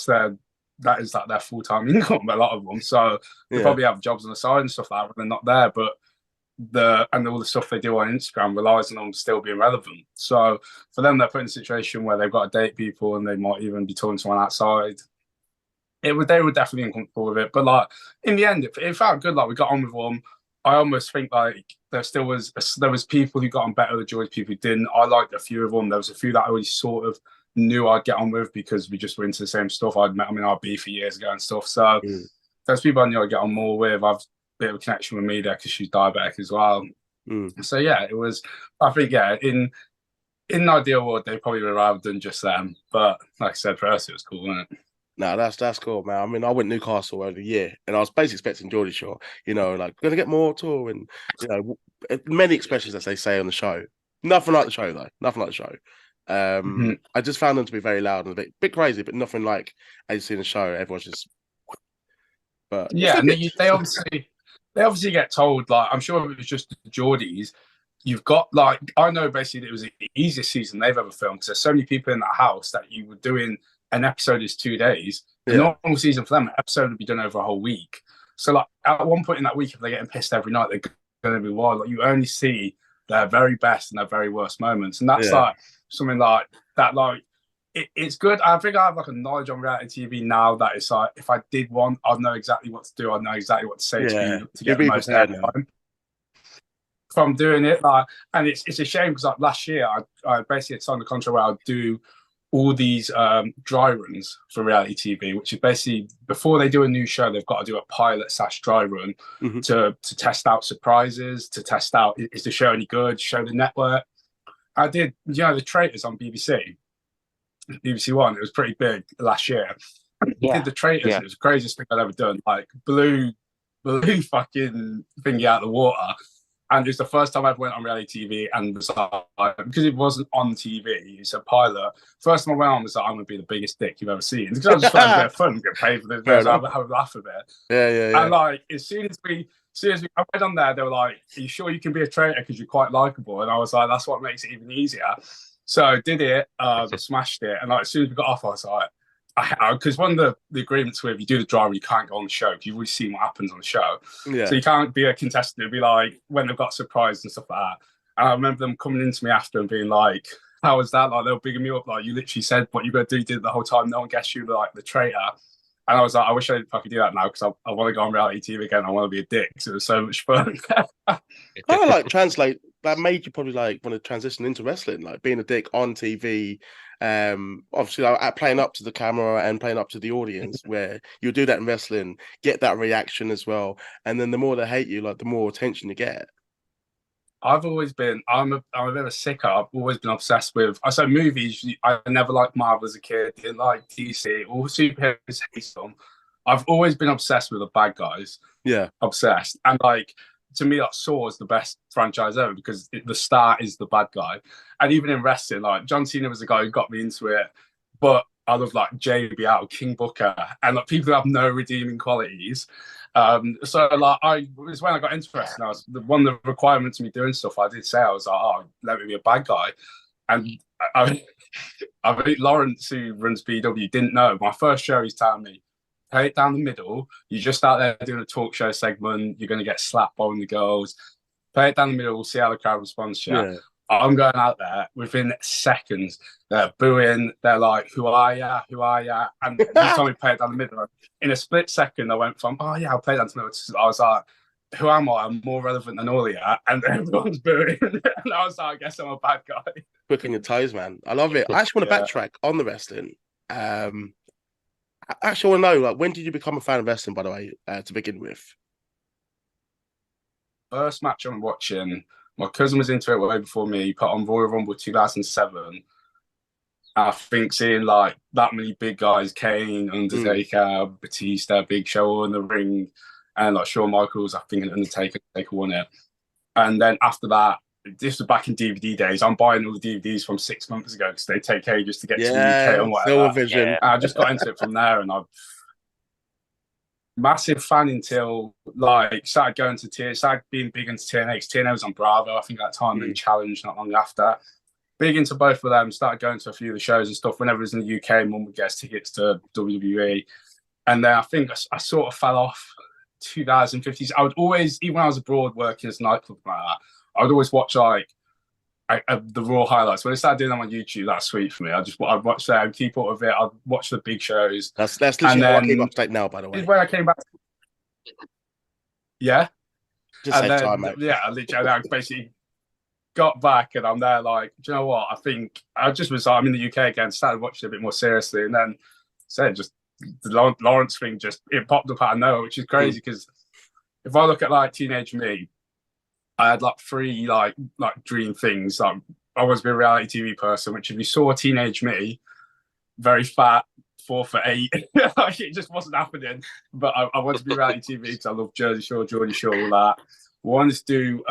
that is like their full-time income, a lot of them. So they probably have jobs on the side and stuff like that when they're not there. But and all the stuff they do on Instagram relies on them still being relevant. So for them, they're put in a situation where they've got to date people and they might even be talking to someone outside. They were definitely uncomfortable with it, but like in the end, it felt good. Like we got on with them. I almost think like there was people who got on better with Geordie, people who didn't. I liked a few of them. There was a few that I already sort of knew I'd get on with because we just were into the same stuff. I'd met them in RB for years ago and stuff. So there's people I knew I'd get on more with. I've bit of a connection with Media because she's diabetic as well. So yeah, it was. I think in an ideal world they probably would have rather done just them, but like I said, for us it was cool, wasn't it? No, that's cool, man. I mean, I went to Newcastle over the year, and I was basically expecting Geordie Shore, like gonna get more tour, and many expressions as they say on the show. Nothing like the show though. Nothing like the show. I just found them to be very loud and a bit crazy, but nothing like as you see in the show. Everyone's just. But yeah, and they obviously get told, like, I'm sure it was just the Geordies. You've got, like, I know basically that it was the easiest season they've ever filmed because there's so many people in that house that you were doing an episode is 2 days. The normal season for them, an episode would be done over a whole week. So, like, at one point in that week, if they're getting pissed every night, they're going to be wild. Like, you only see their very best and their very worst moments. And that's, like, something like that, like, it's good. I think I have like a knowledge on reality TV now that it's like if I did one, I'd know exactly what to do. I'd know exactly what to say to get the most airtime from doing it. Like, and it's a shame because like last year I basically had signed a contract where I'd do all these dry runs for reality TV, which is basically before they do a new show, they've got to do a pilot / dry run to test out surprises, to test out is the show any good, show the network. I did, the Traitors on BBC One. It was pretty big last year. Did the Traitors. It was the craziest thing I'd ever done. Like blew fucking thingy out of the water. And it's the first time I ever went on reality TV and was like, because it wasn't on TV, it's a pilot. First time I went on was like, I'm going to be the biggest dick you've ever seen. Because I just thought it was a bit of fun, get paid for this, have a laugh a bit. Yeah. And like, as soon as we I went on there, they were like, are you sure you can be a traitor because you're quite likable? And I was like, that's what makes it even easier. So I did it, smashed it, and like as soon as we got off, I was like, because one of the agreements with you do the driver, you can't go on the show because you've already seen what happens on the show. Yeah. So you can't be a contestant. It'd be like when they've got surprises and stuff like that. And I remember them coming into me after and being like, "How was that?" Like they were bigging me up, like you literally said what you were going to do, you did it the whole time. No one guessed you were like the traitor. And I was like, I wish I didn't fucking do that now because I want to go on reality TV again. I want to be a dick. So it was so much fun. I like translate. That made you probably like want to transition into wrestling, like being a dick on TV. Obviously, like, playing up to the camera and playing up to the audience, where you do that in wrestling, get that reaction as well, and then the more they hate you, like the more attention you get. I've always been. I'm a bit of a sicker. I've always been obsessed with. I said movies. I never liked Marvel as a kid. Didn't like DC or superheroes. Hate them. I've always been obsessed with the bad guys. Yeah, obsessed. And like to me, like Saw is the best franchise ever because the star is the bad guy. And even in wrestling, like John Cena was the guy who got me into it. But I love like JBL, King Booker, and like people who have no redeeming qualities. So like it was when I got interested. I was one of the requirements of me doing stuff. I did say I was like, oh, let me be a bad guy. And I think Lawrence, who runs BW, didn't know. My first show, he's telling me, play it down the middle. You're just out there doing a talk show segment. You're going to get slapped by the girls. Play it down the middle. We'll see how the crowd responds to you. Yeah. I'm going out there within seconds. They're booing. They're like, "Who are ya? Who are ya?" And he told me to play it down the middle. In a split second, I went from, "Oh yeah, I'll play it down the middle." I was like, "Who am I? I'm more relevant than all of ya." And everyone's booing. And I was like, "I guess I'm a bad guy." Quick on your toes, man. I love it. I actually want to backtrack on the wrestling. I actually want to know, like, when did you become a fan of wrestling? By the way, to begin with. First match I'm watching. My cousin was into it way before me. He put on Royal Rumble 2007. I think seeing like that many big guys, Kane, Undertaker, Batista, Big Show in the ring, and like Shawn Michaels, I think Undertaker won it. And then after that, this was back in DVD days. I'm buying all the DVDs from 6 months ago because they take ages to get to the UK and whatever. Yeah. I just got into it from there, and I've massive fan until like started going to TNA, started being big into TNA. TNA was on Bravo, I think at that time, and Challenge not long after. Big into both of them, started going to a few of the shows and stuff. Whenever it was in the UK, Mum would get us tickets to WWE. And then I think I sort of fell off 2015. I would always, even when I was abroad working as a nightclub like that, I would always watch like the raw highlights. When I started doing them on YouTube, that's sweet for me. I'd watch them, keep up with it. I'd watch the big shows. That's literally how I keep up to date now, by the way. When I came back, yeah, Just and save then time, mate. yeah, I basically got back, and I'm there like, do you know what? I think I'm in the UK again, started watching it a bit more seriously, and then just the Lawrence thing it popped up out of nowhere, which is crazy because if I look at like teenage me, I had like three like dream things. Like I was a reality TV person, which if you saw teenage me, very fat, 4'8", like it just wasn't happening. But I wanted to be reality TV because I love Jersey Shore, Geordie Shore, all that. Wanted to do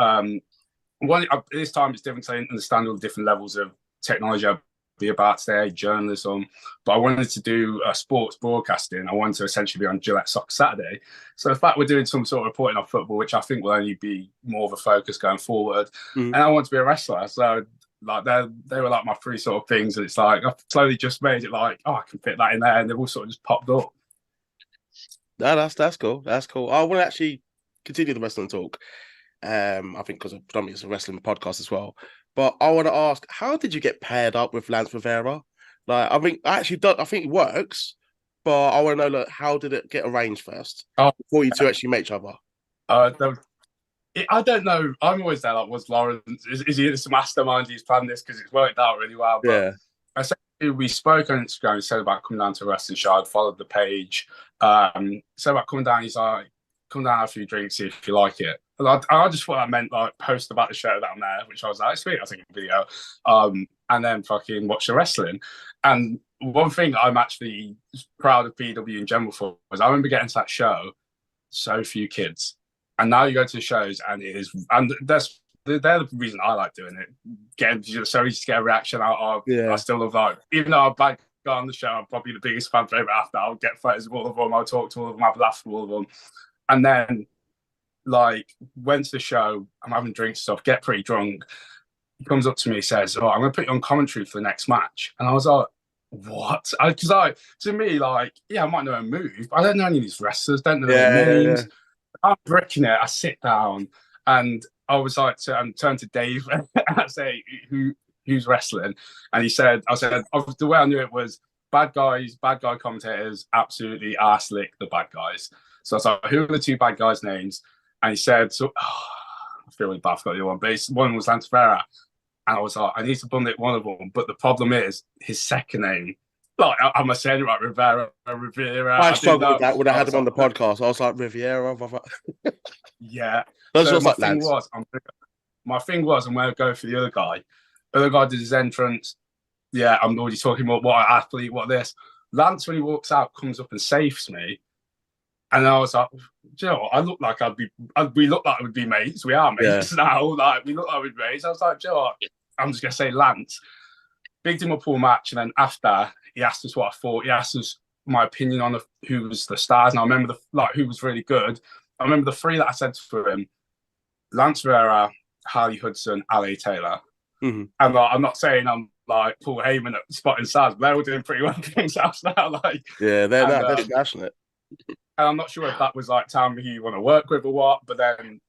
this time it's different. I understand all the different levels of technology I'd be about today, journalism, but I wanted to do sports broadcasting. I wanted to essentially be on Gillette Soccer Saturday. So the fact we're doing some sort of reporting on football, which I think will only be more of a focus going forward, and I want to be a wrestler. So like they were like my three sort of things, and it's like I've slowly just made it like, oh, I can fit that in there, and they've all sort of just popped up. No, that's cool. That's cool. I want to actually continue the wrestling talk. I think because predominantly it's a wrestling podcast as well. But I want to ask, how did you get paired up with Lance Rivera? Like, I think I think it works, but I want to know, like, how did it get arranged first before you two actually met each other? I don't know. I'm always there. Like, was Lawrence? Is he this mastermind? He's planned this because it's worked out really well. But Yeah. Essentially, we spoke on Instagram. He said about coming down to a wrestling show. I'd followed the page. Said about coming down. He's like, come down, have a few drinks, see if you like it. And I just thought that meant like post about the show that I'm there, which I was like, sweet, I think a video. And then fucking watch the wrestling. And one thing I'm actually proud of PW in general for was I remember getting to that show, so few kids. And now you go to the shows and they're the reason I like doing it. Getting so easy to get a reaction out of. Yeah. I still love that. Even though I'm a bad guy on the show, I'm probably the biggest fan favorite after. I'll get photos of all of them, I'll talk to all of them, I'll laugh with all of them. And then like went to the show, I'm having drinks and stuff, get pretty drunk. He comes up to me, says, "Oh, I'm gonna put you on commentary for the next match." And I was like, "What?" Because to me, like, yeah, I might know a move, but I don't know any of these wrestlers, don't know their names. I'm bricking it. I sit down and I was like, turn to Dave and I say, who's wrestling? And I said, the way I knew it was bad guy commentators absolutely arse lick the bad guys. So I was like, who are the two bad guys' names? And he said, I feel really bad, I forgot the other one, but one was Lance Vera. And I was like, I need to bundle one of them. But the problem is his second name. Like, am I saying it right? Rivera. I struggled with that when I had him on the podcast. I was like, Riviera. Yeah. So my thing was, I'm going to go for the other guy. The other guy did his entrance. Yeah, I'm already talking about what an athlete, what this. Lance, when he walks out, comes up and saves me. And I was like, do you know what? I look like we look like we'd be mates. We are mates now. Like, we look like we'd be mates. I was like, do you know what? I'm just going to say Lance. Bigged him up all match. And then after, he asked us what I thought. He asked us my opinion on who was the stars. And I remember who was really good. I remember the three that I said for him: Lance Rivera, Harley Hudson, Ali Taylor. Mm-hmm. And I'm not saying I'm like Paul Heyman at spotting stars, but they're all doing pretty well for themselves now. Like, yeah, they're smashing it. And I'm not sure if that was like telling me who you want to work with or what. But then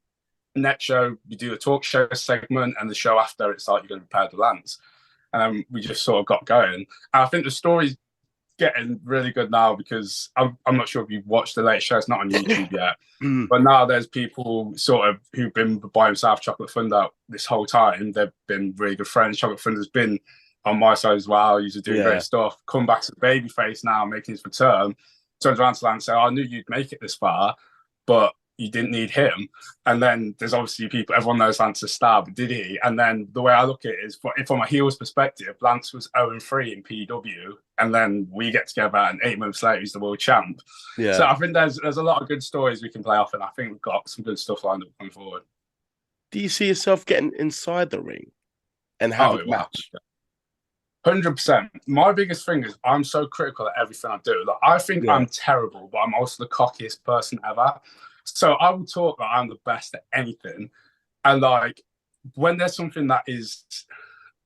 next show, you do a talk show segment, and the show after, it's like you're going to prepare the Lance. We just sort of got going. And I think the story's getting really good now because I'm not sure if you've watched the latest show. It's not on YouTube yet. But now there's people sort of who've been by himself, Chocolate Thunder, this whole time. They've been really good friends. Chocolate Thunder's been on my side as well. He's doing great stuff. Come back to babyface now, making his return. Turns around to Lance and says, I knew you'd make it this far, but you didn't need him. And then there's obviously people, everyone knows Lance's star, but did he? And then the way I look at it is, from a heel's perspective, Lance was 0-3 in PW, and then we get together and 8 months later he's the world champ. Yeah. So I think there's a lot of good stories we can play off, and I think we've got some good stuff lined up going forward. Do you see yourself getting inside the ring and having a match? 100%. My biggest thing is I'm so critical at everything I do. Like, I think I'm terrible, but I'm also the cockiest person ever. So I will talk that I'm the best at anything. And like, when there's something that is,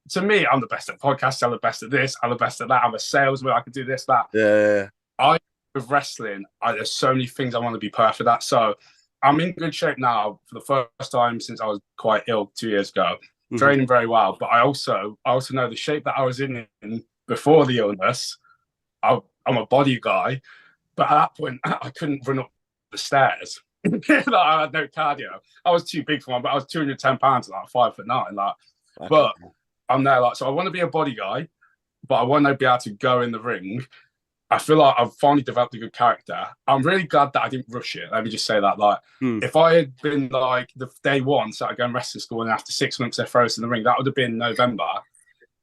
to me, I'm the best at podcasts, I'm the best at this, I'm the best at that, I'm a salesman, I can do this, that. Yeah. I wrestling, there's so many things I want to be perfect at. So I'm in good shape now for the first time since I was quite ill 2 years ago. Training very well, but I also know the shape that I was in before the illness. I'm a body guy, but at that point I couldn't run up the stairs. I had no cardio. I was too big for one, but I was 210 pounds, like 5'9". Like, but I'm there, like, so I want to be a body guy, but I want to be able to go in the ring. I feel like I've finally developed a good character. I'm really glad that I didn't rush it. Let me just say that. Like, if I had been like the day one, so I go in wrestling school, and after 6 months they throw us in the ring, that would have been November.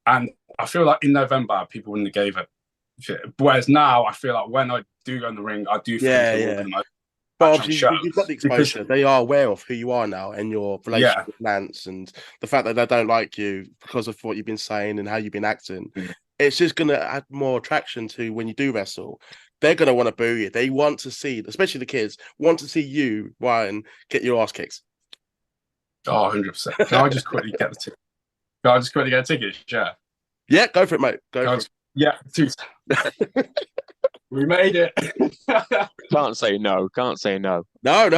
And I feel like in November people wouldn't have gave it shit. Whereas now I feel like when I do go in the ring, I do think it will be the most. But obviously, you've got the exposure. They are aware of who you are now and your relationship with Lance, and the fact that they don't like you because of what you've been saying and how you've been acting. It's just going to add more attraction to when you do wrestle. They're going to want to boo you. They want to see, especially the kids, want to see you, Ryan, get your ass kicked. Oh, 100%. Can I just quickly get the ticket? Can I just quickly get a ticket? Yeah. Yeah, go for it, mate. Go for it. Yeah, we made it. Can't say no. Can't say no. No.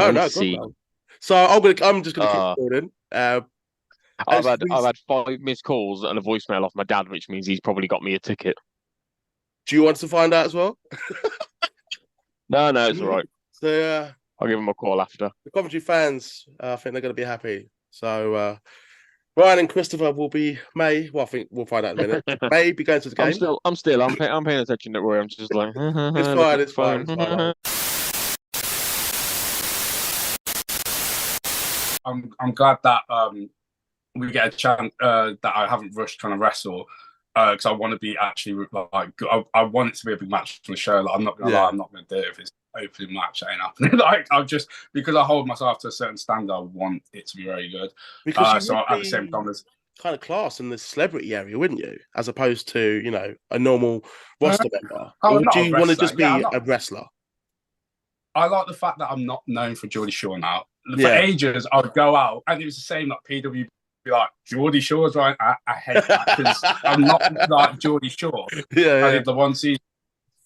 So I'm just gonna keep recording. I've had 5 missed calls and a voicemail off my dad, which means he's probably got me a ticket. Do you want to find out as well? No, it's all right. So I'll give him a call after. The Coventry fans, I think they're going to be happy. So Ryan and Christopher will be I think we'll find out in a minute. May be going to the game. I'm paying attention. Don't worry. I'm just like it's fine. I'm glad that we get a chance that I haven't rushed trying to wrestle because I want to be actually like I want it to be a big match for the show. Like, I'm not gonna lie, I'm not gonna do it if it's an opening match. That ain't happening. Like, I'm just, because I hold myself to a certain standard, I want it to be very good. Because so at the same time, there's kind of class in the celebrity area, wouldn't you? As opposed to a normal roster member. Or do you want to just be a wrestler? I like the fact that I'm not known for Geordie Shore now. For ages, I would go out and it was the same, like PW, be like, Geordie Shore's right. I hate that because I'm not like Geordie Shore. I did the one season.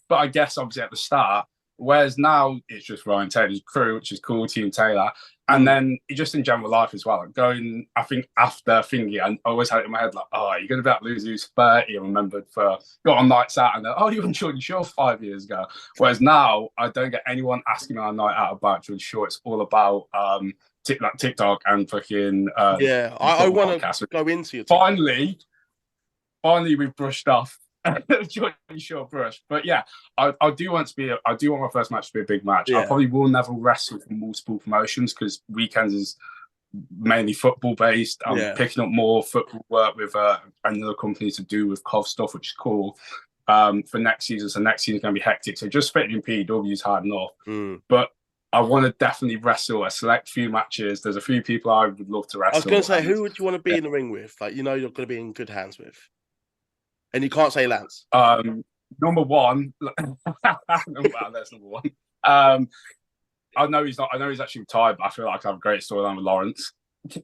But I guess obviously at the start, whereas now it's just Ryan Taylor's crew, which is cool, Team Taylor. And then just in general life as well. Like going, I think after Thingy, I always had it in my head like, oh, you're going to be able to lose who's 30. I remembered got on nights out and you were Geordie Shore 5 years ago. Whereas now I don't get anyone asking me on a night out about Geordie Shore. It's all about TikTok and fucking I want to go into your TikTok. Finally we've brushed off Geordie Shore brush. But yeah, I do want my first match to be a big match. I probably will never wrestle for multiple promotions because weekends is mainly football based. I'm picking up more football work with another company to do with Cov stuff, which is cool. For next season. So next season is going to be hectic. So just fitting in PW is hard enough. But I want to definitely wrestle a select few matches. There's a few people I would love to wrestle. I was going to say, who would you want to be in the ring with? Like, you're going to be in good hands with. And you can't say Lance. Number one. That's number one. I know he's not. I know he's actually retired, but I feel like I have a great storyline with Lawrence.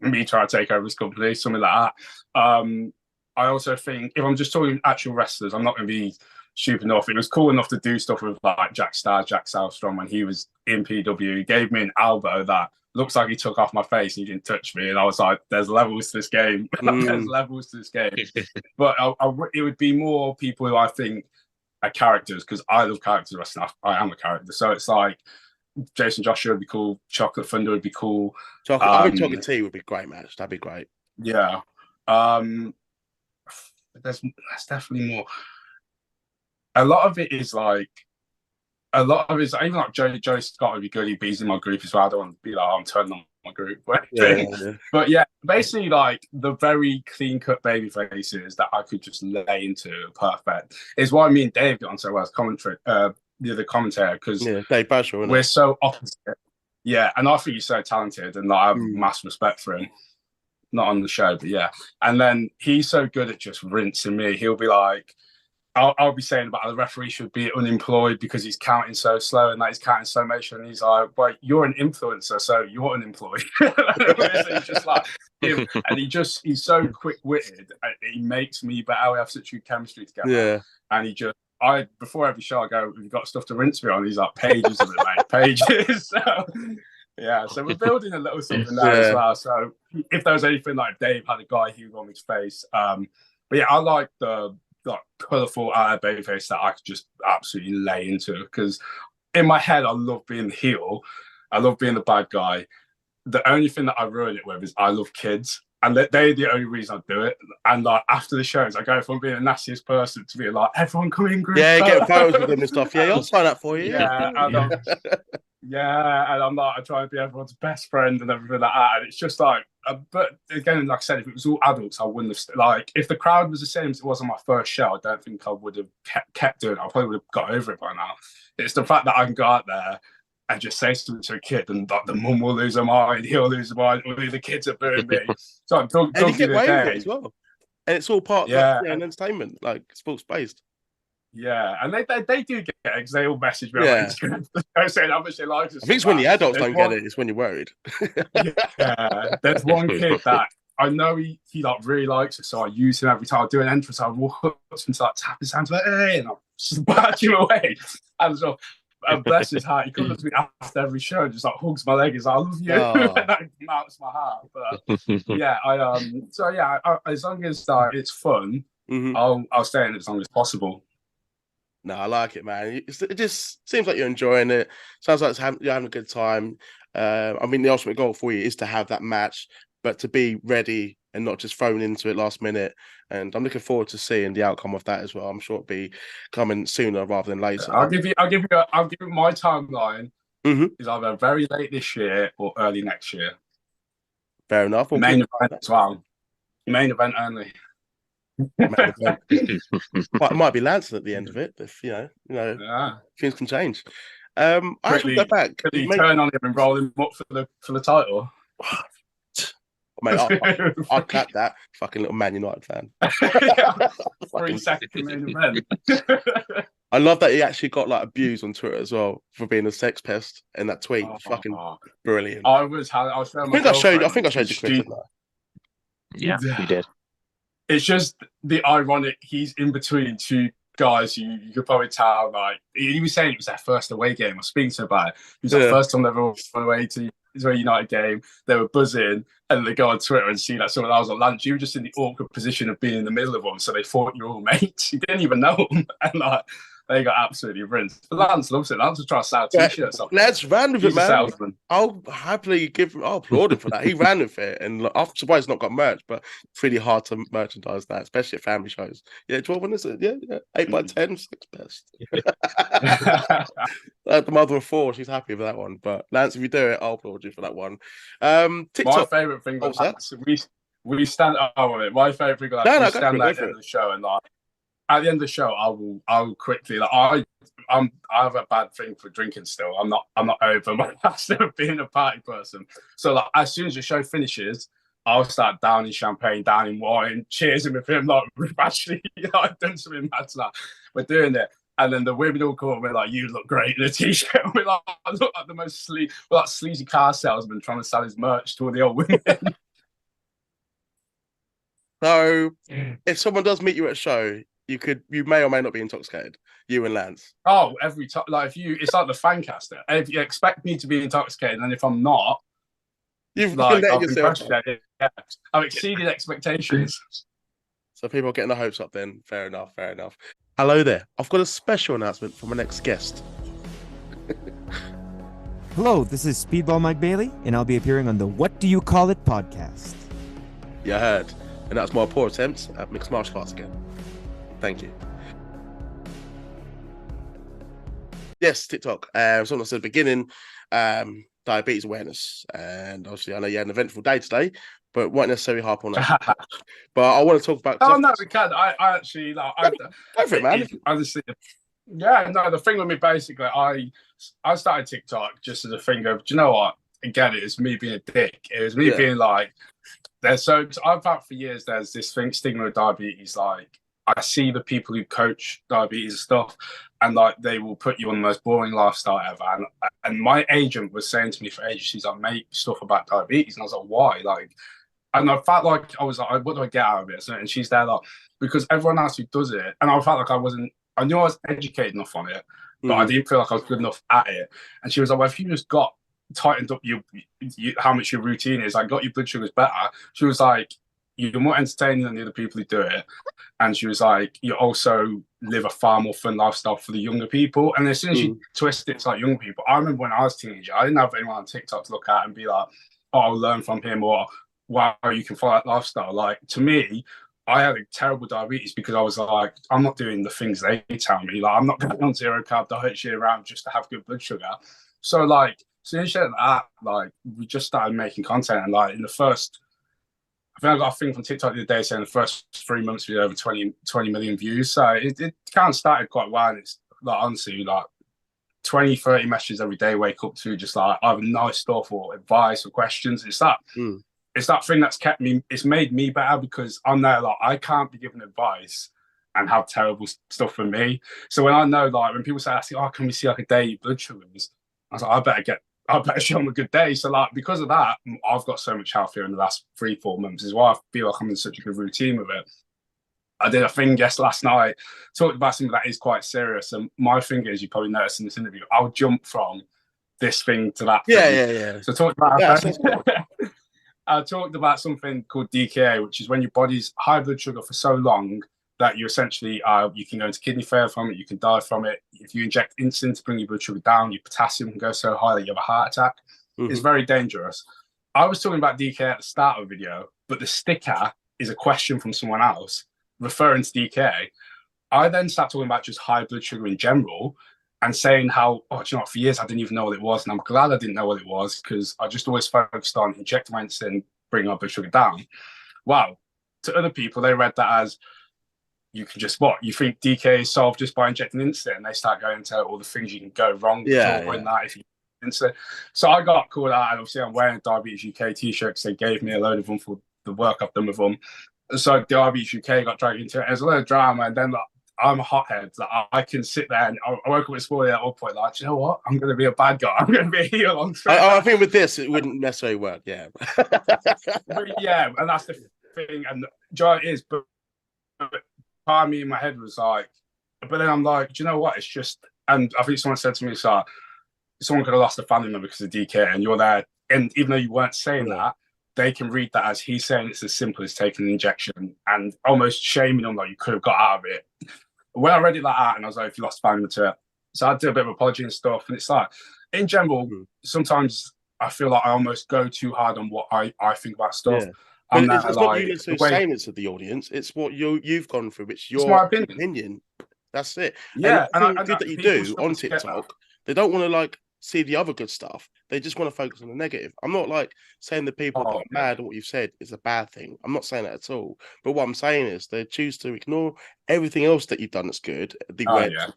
Me trying to take over his company, something like that. I also think if I'm just talking actual wrestlers, I'm not going to be stupid enough. It was cool enough to do stuff with like Jack Southstrong when he was in PW. He gave me an elbow that looks like he took off my face and he didn't touch me. And I was like, there's levels to this game. There's levels to this game. But it would be more people who I think are characters because I love characters wrestling. I am a character. So it's like Jason Joshua would be cool. Chocolate Thunder would be cool. I think Chocolate Tea would be a great match. That'd be great. Yeah. There's definitely more. A lot of it is even like Joe Scott would be good. He'd be in my group as well. I don't want to be like, I'm turning on my group. But yeah, basically like the very clean cut baby faces that I could just lay into perfect is why me and Dave get on so well as commentary, the other commentator, because Dave Basher, we're so opposite. Yeah, and I think he's so talented and like, I have massive respect for him. Not on the show, but yeah. And then he's so good at just rinsing me. He'll be like, I'll be saying about the referee should be unemployed because he's counting so slow and that he's counting so much. And he's like, well, you're an influencer, so you're unemployed. So he's just like him. And he's so quick-witted. He makes me better. We have such good chemistry together. Yeah. And he just, before every show I go, "Have you got stuff to rinse me on?" He's like, "Pages of it, mate, pages." So, yeah, so we're building a little something there as well. So if there was anything like Dave had a guy he would want me to face, but yeah, I like the colourful baby face that I could just absolutely lay into, because in my head I love being the heel, I love being the bad guy. The only thing that I ruin it with is I love kids. And they're the only reason I do it. And like after the shows, I go from being the nastiest person to being like, everyone come in group. Yeah, get photos with them and stuff. Yeah, I'll sign up for you. Yeah, and I'm like, I try to be everyone's best friend and everything like that. And it's just like, but again, like I said, if it was all adults, I wouldn't have. Like, if the crowd was the same as it was on my first show, I don't think I would have kept doing it. I probably would have got over it by now. It's the fact that I can go out there and just say something to a kid, and like the mum will lose her mind, he'll lose her mind, or the kids are booing me. So I'm talking and you get away with day. it as well. And it's all part of entertainment, like sports based. Yeah, and they do get it, because they all message me on Instagram saying how much they like it. I think it's when the adults don't get it, it's when you're worried. Yeah, there's one kid that I know he like really likes it, so I use him every time I do an entrance. I walk up to him to like tap his hands, like, hey, and I'll just batch him away. And so, and bless his heart, he comes up to me after every show and just like hugs my leg. He's like, I love you. And that melts my heart. But yeah, as long as it's fun, I'll stay in it as long as possible. No, I like it, man. It just seems like you're enjoying it. Sounds like you're having a good time. I mean, the ultimate goal for you is to have that match, but to be ready and not just thrown into it last minute. And I'm looking forward to seeing the outcome of that as well. I'm sure it'll be coming sooner rather than later. I'll give you my timeline. Is either very late this year or early next year. Fair enough. Main event as well. Main event only. It might be Lansing at the end of it, if things can change. I have to go back. Turn on him and roll him up for the title. Mate, I'll clap that. Fucking little Man United fan. 3 second main event. I love that he actually got like abused on Twitter as well for being a sex pest in that tweet. Fucking brilliant. I think I showed you clip. Yeah, you did. It's just the ironic. He's in between two guys who you could probably tell. Like he was saying, it was their first away game. I was speaking to him about it. It was the first time they ever went away to a United game. They were buzzing, and they go on Twitter and see that someone else on Lance. You were just in the awkward position of being in the middle of them, so they thought you were all mates. You didn't even know them, and like they got absolutely rinsed. But Lance loves it. Lance was trying to sell t-shirts. Lance ran with it, man. I'll happily I'll applaud him for that. He ran with it, and I'm surprised he's not got merch, but it's really hard to merchandise that, especially at family shows. Yeah, 12 winners, 8x10, 6 best. The mother of 4, she's happy with that one. But Lance, if you do it, I'll applaud you for that one. TikTok. My favourite thing was we stand up on it. My favourite thing was we stand at the end of the show and like. At the end of the show, I will quickly I have a bad thing for drinking still. I'm not over my past of being a party person. So like as soon as the show finishes, I'll start downing champagne, downing wine, cheersing with him like we've actually I've done something mad to that. We're doing it. And then the women all come up and we're like, you look great in a t-shirt. We're like, I look like the most sleazy car salesman trying to sell his merch to all the old women. So if someone does meet you at a show, you may or may not be intoxicated. You and Lance. Oh, every time. Like it's like the Fancaster. If you expect me to be intoxicated, and if I'm not, you've like let yourself. I've exceeded expectations. So people are getting their hopes up. Then fair enough. Hello there. I've got a special announcement from my next guest. Hello, this is Speedball Mike Bailey, and I'll be appearing on the What Do You Call It podcast. Yeah, I heard. And that's my poor attempt at mixed martial arts again. Thank you. Yes, TikTok. Someone said at the beginning, diabetes awareness. And obviously, I know you had an eventful day today, but won't necessarily harp on that. But I want to talk about. Oh, no, we can. I actually. Like, go for it, man. Honestly, yeah, no, the thing with me, basically, I started TikTok just as a thing of, do you know what? Again, it was me being a dick. It was me being like, I've had for years, there's this stigma of diabetes, like, I see the people who coach diabetes and stuff, and like they will put you on the most boring lifestyle ever. And my agent was saying to me for ages, she's like, make stuff about diabetes, and I was like, why? Like, and I felt like I was like, what do I get out of it? And she's there like, because everyone else who does it, and I felt like I wasn't I knew I was educated enough on it, but I didn't feel like I was good enough at it. And she was like, well, if you just tightened up how much your routine is, like got your blood sugars better. She was like, you're more entertaining than the other people who do it. And she was like, you also live a far more fun lifestyle for the younger people. And as soon as you twist it to like young people, I remember when I was a teenager, I didn't have anyone on TikTok to look at and be like, oh, I'll learn from him, or wow, you can follow that lifestyle. Like, to me, I had a terrible diabetes because I was like, I'm not doing the things they tell me. Like, I'm not going on zero carb diet year round just to have good blood sugar. So like, as soon as she said that, like, we just started making content. And like, in the first, I think I got a thing from TikTok the other day saying the first 3 months we had over 20 million views. So it kind of started quite well. And it's like, honestly, like 20, 30 messages every day, wake up to just like either nice stuff or advice or questions. It's that thing that's kept me, it's made me better because I'm there, like, I can't be given advice and have terrible stuff for me. So when I know, like, when people say, oh, can we see like a day blood sugars? I was like, I better show them a good day. So like, because of that, I've got so much healthier in the last 3-4 months, is why I feel like I'm in such a good routine with it. I did a thing last night, talked about something that is quite serious. And my thing is, you probably noticed in this interview, I'll jump from this thing to that thing. Yeah. So I talked about something called DKA, which is when your body's high blood sugar for so long that you essentially you can go into kidney failure from it, you can die from it. If you inject insulin to bring your blood sugar down, your potassium can go so high that you have a heart attack. It's very dangerous. I was talking about DKA at the start of the video, but the sticker is a question from someone else referring to DKA. I then start talking about just high blood sugar in general and saying how, do you know what, for years I didn't even know what it was. And I'm glad I didn't know what it was because I just always focused on injecting my insulin, bringing my blood sugar down. Wow. To other people, they read that as, you can just you think DK is solved just by injecting insulin, and they start going into all the things you can go wrong with that if you insulin. So I got called out, and obviously I'm wearing a Diabetes UK t-shirt because they gave me a load of them for the work I've done with them. So Diabetes UK got dragged into it. There's a lot of drama, and then like, I'm a hothead. Like, I can sit there, and I woke up this morning at one point like, do you know what? I'm going to be a bad guy. I'm going to be a heel on Twitter. I think with this, it wouldn't necessarily work. Yeah. Yeah, and that's the thing. And Joe, it is, but part of me in my head was like, but then I'm like, do you know what? It's just, and I think someone said to me, so someone could have lost a family member because of DK, and you're there, and even though you weren't saying that, they can read that as he's saying it's as simple as taking an injection and almost shaming them like you could have got out of it. When I read it like that, and I was like, if you lost a family member to it, so I did a bit of apology and stuff, and it's like, in general, sometimes I feel like I almost go too hard on what I think about stuff. Yeah. But it's not you necessarily saying it to the audience. It's what you've gone through. It's your my opinion. That's it. Yeah, and good that you do on TikTok. They don't want to like see the other good stuff. They just want to focus on the negative. I'm not like saying the people that are mad at what you've said is a bad thing. I'm not saying that at all. But what I'm saying is they choose to ignore everything else that you've done that's good, the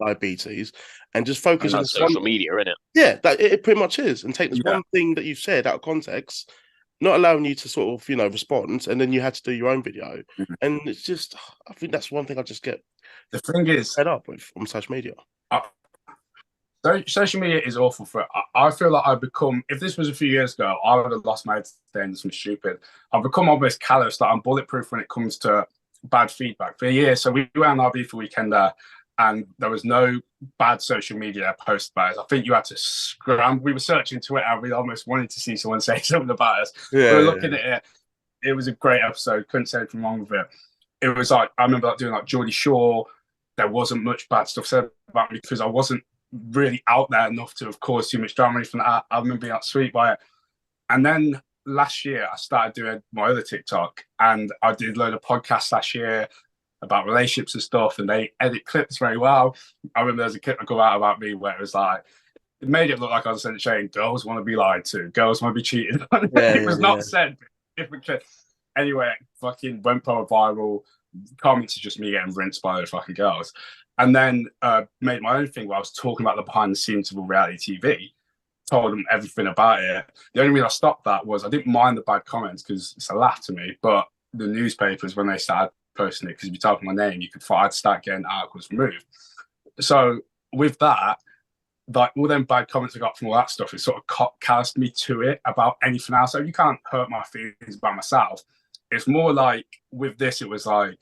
diabetes, and just focus on social media, isn't it? Yeah, it pretty much is. And take this one thing that you've said out of context, not allowing you to sort of, respond, and then you had to do your own video. And it's just, I think that's one thing I just get the thing is fed up with on social media. Social media is awful for it. I feel like I've become, if this was a few years ago, I would have lost my head saying something stupid. I've become almost callous, that I'm bulletproof when it comes to bad feedback. For a year, so we went on RB for weekend there, and there was no bad social media posts about us. I think you had to scramble. We were searching Twitter, and we almost wanted to see someone say something about us. We were looking at it. It was a great episode. Couldn't say anything wrong with it. It was like, I remember doing like Geordie Shaw. There wasn't much bad stuff said about me because I wasn't really out there enough to have caused too much drama from that. I remember being like sweet by it. And then last year, I started doing my other TikTok, and I did a load of podcasts last year about relationships and stuff, and they edit clips very well. I remember there's a clip that go out about me where it was like, it made it look like I was saying girls want to be lied to, girls want to be cheated on. It was not said, different clip. Anyway, fucking went pro viral. Comments are just me getting rinsed by the fucking girls. And then made my own thing where I was talking about the behind the scenes of reality TV, told them everything about it. The only reason I stopped that was I didn't mind the bad comments because it's a laugh to me, but the newspapers, when they started posting it, because if you type my name, I'd start getting articles removed. So with that, like all them bad comments I got from all that stuff, it sort of cast me to it about anything else. So you can't hurt my feelings about myself. It's more like with this, it was like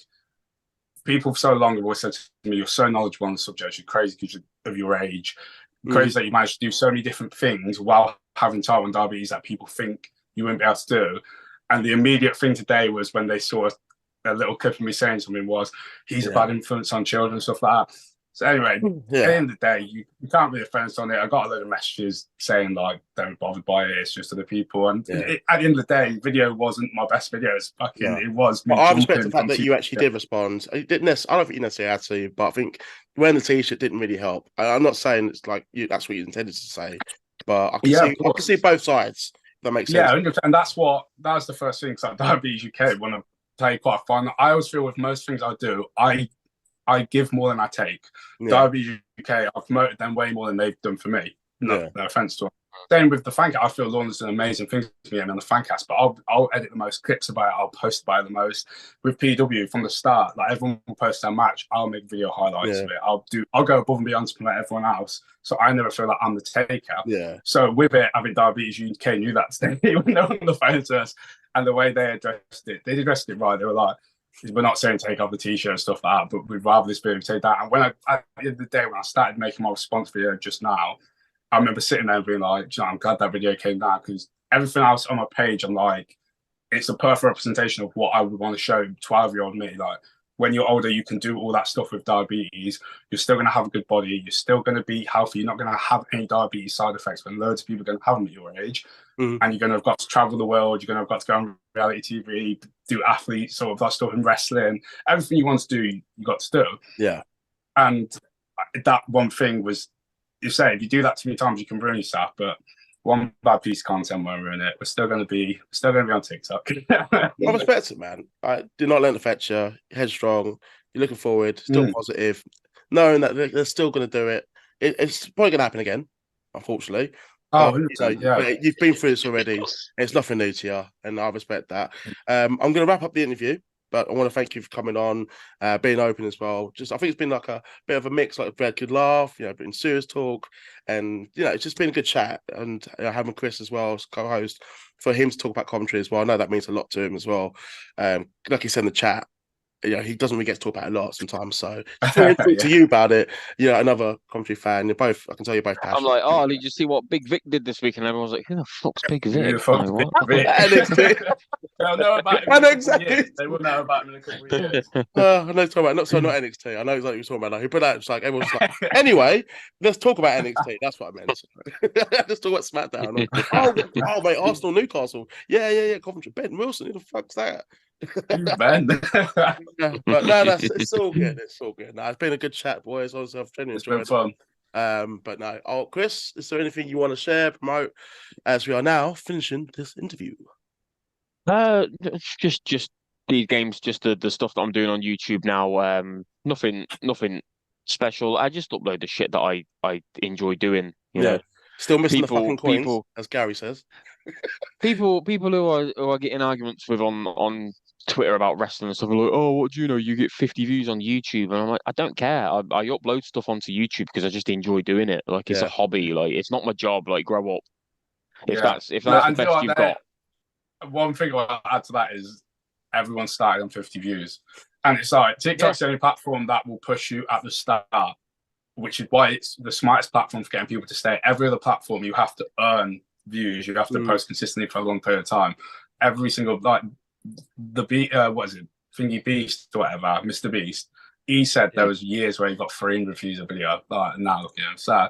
people for so long have always said to me, "You're so knowledgeable on the subject. You're crazy because of your age. Crazy that you managed to do so many different things while having type 1 diabetes that people think you wouldn't be able to do." And the immediate thing today was when they saw a little clip of me saying something was, "He's a bad influence on children," and stuff like that. So anyway, at the end of the day, you can't be offended on it. I got a load of messages saying like, "Don't be bothered by it. It's just other people." And at the end of the day, video wasn't my best video. It was. But I respect the fact that you actually did respond. I don't think you necessarily had to, but I think wearing the t-shirt didn't really help. I'm not saying it's like that's what you intended to say, but I can see both sides. If that makes sense. Yeah, and that's the first thing. Because like Diabetes UK, when I play quite fun, I always feel with most things I do, I give more than I take. Diabetes UK, I've promoted them way more than they've done for me. No offense to them. Same with the Fancast. I feel Lorna's an amazing thing to me on the Fancast, but I'll edit the most clips about it. I'll post about it the most. With PW from the start, like everyone will post their match, I'll make video highlights of it. I'll go above and beyond to promote everyone else. So I never feel like I'm the taker. Yeah. So with it, I think Diabetes UK knew that today when they were on the phone to us, and the way they addressed it right. They were like, "We're not saying take off the t-shirt and stuff like that, but we'd rather this video take that." And when at the end of the day, when I started making my response video just now, I remember sitting there and being like, I'm glad that video came down, because everything else on my page, I'm like, it's a perfect representation of what I would want to show 12-year-old me. Like, when you're older, you can do all that stuff with diabetes. You're still going to have a good body. You're still going to be healthy. You're not going to have any diabetes side effects when loads of people are going to have them at your age. And you're going to have got to travel the world. You're going to have got to go on reality TV, do athlete sort of that stuff in wrestling. Everything you want to do, you got to do. Yeah. And that one thing was, you say, if you do that too many times, you can ruin yourself. But one bad piece of content won't ruin it. We're still going to be on TikTok. I respect it, man. I do not let it affect you. Headstrong. You're looking forward. Still positive, knowing that they're still going to do it. It's probably going to happen again, unfortunately. Oh, but you've been through this already. It's nothing new to you, and I respect that. I'm going to wrap up the interview, but I want to thank you for coming on, being open as well. I think it's been like a bit of a mix, like we had good laugh, been serious talk, and it's just been a good chat. And having Chris as well as co-host, for him to talk about Coventry as well, I know that means a lot to him as well. Like he said in the chat, he doesn't really get to talk about it a lot sometimes. So to talk to you about it, another Coventry fan. You're both, I can tell you're both passionate. I'm like, oh, did you see what Big Vic did this week? And everyone's like, who the fuck's Big Vic? Who the fuck's Like, Big Vic? NXT. They'll know about him. I know exactly. They will know about him in a couple of years. I know talking about not NXT. I know exactly what you're talking about now. Who put that? It's like everyone's like, anyway, let's talk about NXT. That's what I meant. Let's talk about SmackDown. Oh, mate, Arsenal, Newcastle. Yeah. Coventry. Ben Wilson. Who the fuck's that? Ben. But no, it's all good. It's all good. No, it's been a good chat, boys. I've genuinely enjoyed It's been fun. But no. Oh, Chris, is there anything you want to share, promote, as we are now finishing this interview? Just these games, just the stuff that I'm doing on YouTube now. Nothing special. I just upload the shit that I enjoy doing. You know, still missing the fucking coins, as Gary says. people who are getting arguments with on Twitter about wrestling and stuff are like, oh, what do you know? You get 50 views on YouTube, and I'm like, I don't care. I upload stuff onto YouTube because I just enjoy doing it. Like it's a hobby. Like it's not my job. Like grow up. If that's the best you've got. One thing I'll add to that is everyone started on 50 views, and it's like TikTok's the only platform that will push you at the start, which is why it's the smartest platform for getting people to stay. Every other platform, you have to earn views. You have to post consistently for a long period of time. Every single what is it, Thingy Beast or whatever, Mr. Beast, he said there was years where he got 300 views a video. Like now, so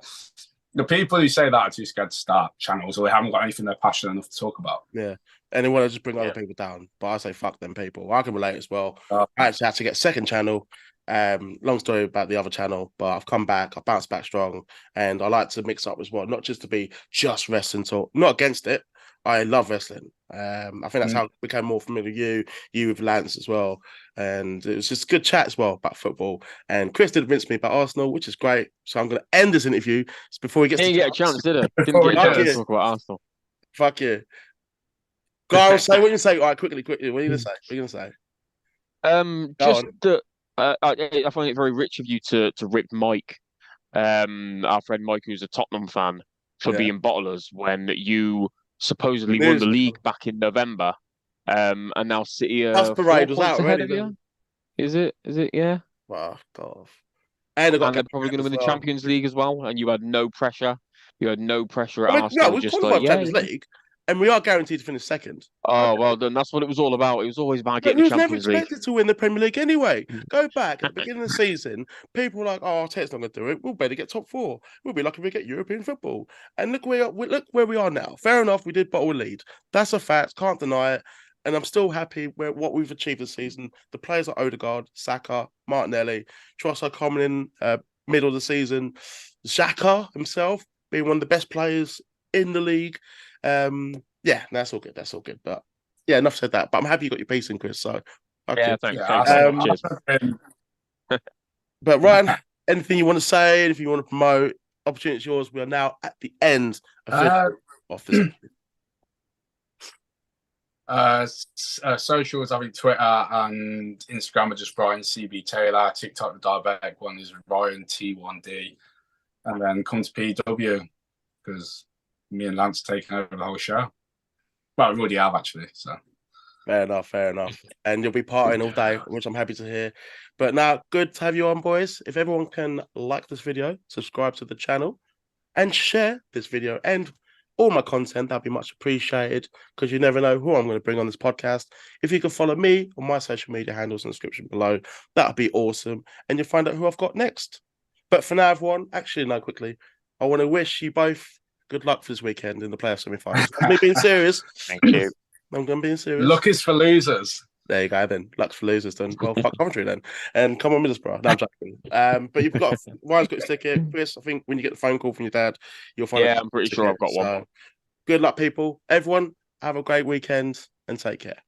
the people who say that are too scared to start channels, or they haven't got anything they're passionate enough to talk about. Yeah, and they want to just bring other people down. But I say fuck them people. I can relate as well. I actually had to get a second channel. Long story about the other channel, but I've come back. I bounced back strong, and I like to mix up as well, not just to be just wrestling talk. Not against it. I love wrestling. I think that's how I became more familiar with you with Lance as well. And it was just a good chat as well about football. And Chris did rinse me about Arsenal, which is great. So I'm going to end this interview before he gets Didn't get a chance, did it? Didn't get a chance to talk about Arsenal. Fuck you. Go on, say what you say. All right, quickly. What are you going to say? What are you going to say? Just that I find it very rich of you to rip Mike, our friend Mike, who's a Tottenham fan, for being bottlers when you supposedly won the league back in November, and now City are House Parade was 4 out points ahead already. of you. Is it? Yeah. Fuck off. And I got And they're probably going to win the Champions League as well. And you had no pressure. You had no pressure at Arsenal. No, we just qualified like, for Champions League, and we are guaranteed to finish second. Oh, well, then that's what it was all about. It was always about But getting we the was never Champions League. expected to win the Premier League anyway. Go back at the beginning of the season, people were like, "Oh, Arteta's not going to do it. We'll better get top 4. We'll be lucky if we get European football." And look where we are now. Fair enough, we did bottle a lead. That's a fact. Can't deny it. And I'm still happy with what we've achieved this season. The players like Odegaard, Saka, Martinelli, Trossard coming in middle of the season, Xhaka himself being one of the best players in the league. Yeah, that's all good. That's all good. But yeah, enough said that. But I'm happy you got your piece in, Chris. So Yeah, thanks. Cheers. Cheers. But Ryan, anything you want to say? Anything you want to promote? Opportunity is yours. We are now at the end of this. Socials, I think Twitter and Instagram are just Ryan CB Taylor. TikTok, the diabetic one is Ryan T1D. And then come to PW because me and Lance are taking over the whole show. Well, we already have actually. So fair enough. And you'll be partying all day, which I'm happy to hear. But now, good to have you on, boys. If everyone can like this video, subscribe to the channel, and share this video and all my content, that'd be much appreciated because you never know who I'm going to bring on this podcast. If you can follow me on my social media handles in the description below, that'd be awesome. And you'll find out who I've got next. But for now, everyone, actually, no, quickly, I want to wish you both good luck for this weekend in the playoff semi-finals. I'm being serious. Thank you. I'm going to be serious. luck is for losers. There you go, then. Luck's for losers, then. Well, fuck Coventry, then. And come on, Middlesbrough. No, I'm joking. But you've got... Ryan's got his ticket. Chris, I think when you get the phone call from your dad, you'll find Yeah, I'm pretty sure I've got one. Good luck, people. Everyone, have a great weekend and take care.